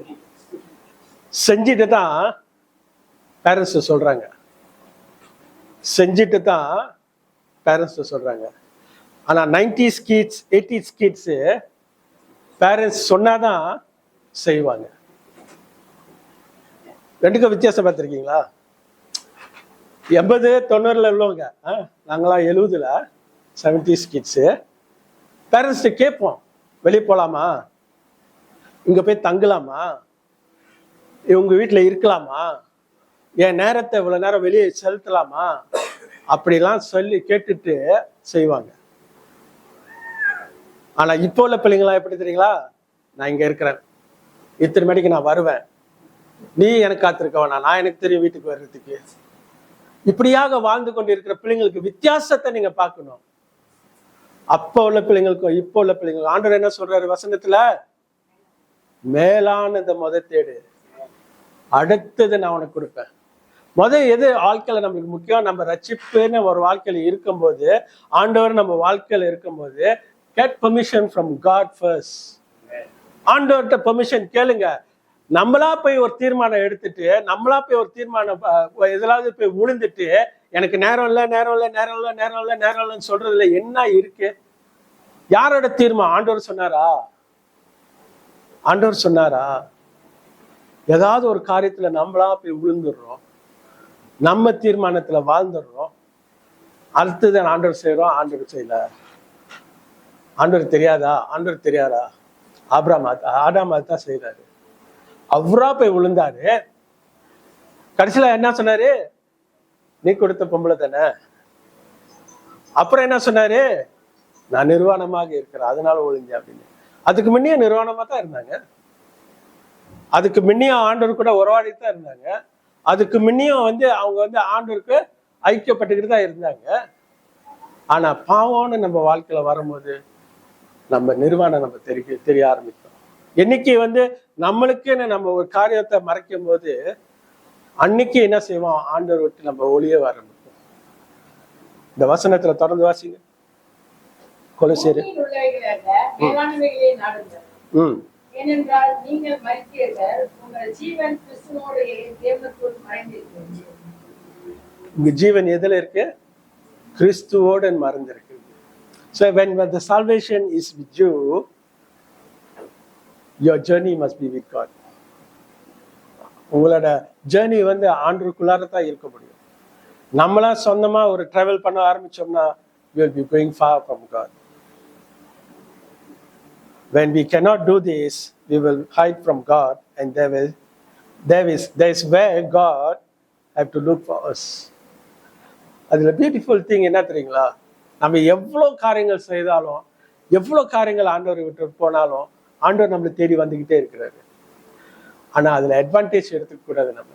செஞ்சுட்டு தான் பேரண்ட்ஸ் சொல்றாங்க. செஞ்சுட்டு தான் பேரண்ட்ஸ் சொல்றாங்க. ஆனா 90s kids 80s kids parents சொன்னாதான் செய்வாங்க. ரெண்டுக்கும் வித்தியாசம் பார்த்துருக்கீங்களா? 80 90 உள்ளவங்க, நாங்களாம் 70 70s கிட்ஸு பேரண்ட்ஸ்ட்டு கேட்போம், வெளியே போகலாமா, இங்க போய் தங்கலாமா, உங்க வீட்டில் இருக்கலாமா, என் நேரத்தை இவ்வளவு நேரம் வெளியே செலுத்தலாமா, அப்படிலாம் சொல்லி கேட்டுட்டு செய்வாங்க. ஆனா இப்போ உள்ள பிள்ளைங்களா எப்படி தெரியுங்களா? நான் இங்க இருக்கிறேன், இத்தனை மணிக்கு நான் வருவேன், நீ எனக்கு காத்திருக்க வேணாம், நான் எனக்கு தெரியும் வீட்டுக்கு வர்றதுக்கு. இப்படியாக வாழ்ந்து கொண்டு இருக்கிற பிள்ளைங்களுக்கு வித்தியாசத்தை நீங்க பார்க்கணும். அப்ப உள்ள பிள்ளைங்களுக்கும் இப்போ உள்ள பிள்ளைங்களுக்கும் ஆண்டவர் என்ன சொல்றாரு வசனத்துல? மேலானதை தேடு, அடுத்தது நான் உனக்கு கொடுப்பேன். எது வாழ்க்கையில நம்மளுக்கு முக்கியம்? நம்ம ரட்சிப்புன்னு ஒரு வாழ்க்கையில இருக்கும்போது, ஆண்டவர் நம்ம வாழ்க்கையில இருக்கும்போது, get permission from God first. ஆண்டவர்கிட்ட பெர்மிஷன் கேளுங்க. நம்மளா போய் ஒரு தீர்மானம் எடுத்துட்டு, நம்மளா போய் ஒரு தீர்மானம் எதாவது போய் விழுந்துட்டு, எனக்கு நேரம் இல்லை நேரம் இல்லை நேரம் இல்லை நேரம் இல்லை நேரம் இல்லைன்னு சொல்றதுல என்ன இருக்கு? யாரோட தீர்மானம்? ஆண்டவர் சொன்னாரா? ஆண்டவர் சொன்னாரா? ஏதாவது ஒரு காரியத்துல நம்மளா போய் விழுந்துடுறோம், நம்ம தீர்மானத்துல வாழ்ந்துடுறோம். அடுத்தது ஆண்டவர் செய்யறோம், ஆண்டவர் செய்யல. ஆண்டவர் தெரியாதா? ஆண்டவர் தெரியாதா? ஆடாம் தான் செய்யறாரு. அவரா போய் விழுந்தாரு. கடைசியில என்ன சொன்னாரு? நீ கொடுத்த பொம்பளை தானே. அப்புறம் என்ன சொன்னாரு? நான் நிர்வாணமாக இருக்கிறேன், அதனால ஒழிஞ்சேன் அப்படின்னு. அதுக்கு முன்னே நிர்வாணமா தான் இருந்தாங்க. அதுக்கு முன்னையும் ஆண்டவர் கூட உறவாடித்தான் இருந்தாங்க. அதுக்கு முன்னையும் அவங்க ஆண்டவருக்கு ஐக்கியப்பட்டுக்கிட்டு தான் இருந்தாங்க. ஆனா பாவம்னு நம்ம வாழ்க்கையில வரும்போது நம்ம நிர்வாணம் நம்ம தெரிய ஆரம்பிக்கும். என்னைக்கு நம்மளுக்குன்னு நம்ம ஒரு காரியத்தை மறைக்கும் போது, அன்னைக்கு என்ன செய்வோம்? ஆண்டவர் விட்டு நம்ம ஒளிய ஆரம்பிக்கும். இந்த வசனத்துல தொடர்ந்து வாசிங்க. கொலோசியர். ஏனென்றால் நீங்கள் மரித்தீர்கள், உங்கள் ஜீவன் கிறிஸ்துவோடு தேவனுக்குள் மறைந்திருக்கிறது. உங்க ஜீவன் எதுல இருக்கு? கிறிஸ்துவோடு மறைந்திருக்கு. So when the salvation is with you, your journey must be with God. உங்களோட ஜேர்னி ஆண்டவருக்குள்ளார தான் இருக்க முடியும். நம்மளா சொந்தமா ஒரு டிராவல் பண்ண ஆரம்பிச்சோம்னா, we will be going far from God. When we cannot do this, we will hide from God, and there is where God have to look for us. அதுல பியூட்டிஃபுல் திங் என்ன தெரியுங்களா? நம்ம எவ்வளவு காரியங்கள் செய்தாலும், எவ்வளவு காரியங்கள் ஆண்டவரை விட்டு போனாலும், ஆண்டவர் நம்மளை தேடி வந்துகிட்டே இருக்கிறாரு. ஆனா அதுல அட்வான்டேஜ் எடுத்துக்க கூடாது. நம்ம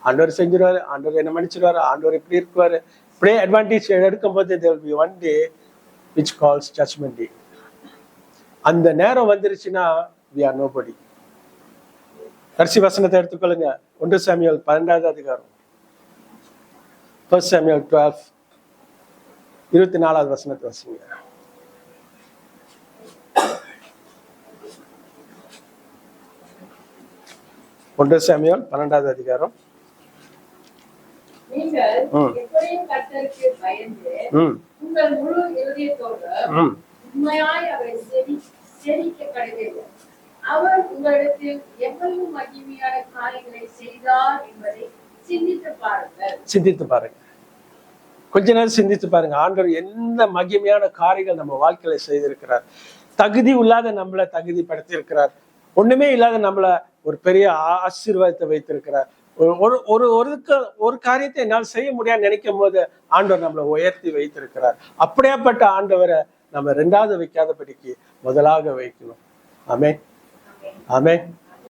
ஆண்டவர் செஞ்சிருவாரு, ஆண்டவர் என்ன மன்னிச்சிருவாரு, ஆண்டவர் இப்படி இருக்குவாரு, இப்படியே அட்வான்டேஜ் எடுக்கும் போது there will be one day which calls judgment day. அந்த நேரம் வந்துருச்சுன்னா we are nobody. கடைசி வசனத்தை எடுத்துக்கொள்ளுங்க. 1 சாமுவேல் 12வது அதிகாரம், 1 சாமுவேல் 12 24வது வசனத்தை வாசிங்க. ஒன்று சாமுவேல் 12வது அதிகாரம். நீங்கள் எப்படியும் கர்த்தருக்கு பயந்து உங்கள் உங்கள் முழு இருதயத்தோடு ம். உண்மையாய் அவரை சேவிக்க கடவீர்கள். அவர் உங்களிடத்தில் எவ்வளவு மகிமையான காரியங்களை செய்தார் என்பதை சிந்தித்து பாருங்கள். சிந்தித்து பாருங்க. கொஞ்ச நேரம் சிந்தித்து பாருங்க. ஆண்டவர் எந்த மகிமையான காரியங்கள் நம்ம வாழ்க்கையில செய்திருக்கிறார். தகுதி இல்லாத நம்மளை தகுதிப்படுத்தி இருக்கிறார். ஒண்ணுமே இல்லாத நம்மள ஒரு பெரிய ஆசீர்வாதத்தை வைத்திருக்கிறார். ஒரு காரியத்தை என்னால் செய்ய முடியாது நினைக்கும் போது ஆண்டவர் நம்மளை உயர்த்தி வைத்திருக்கிறார். அப்படியாப்பட்ட ஆண்டவரை நம்ம ரெண்டாவது வைக்காதபடிக்கு முதலாக வைக்கணும். ஆமென், ஆமென்.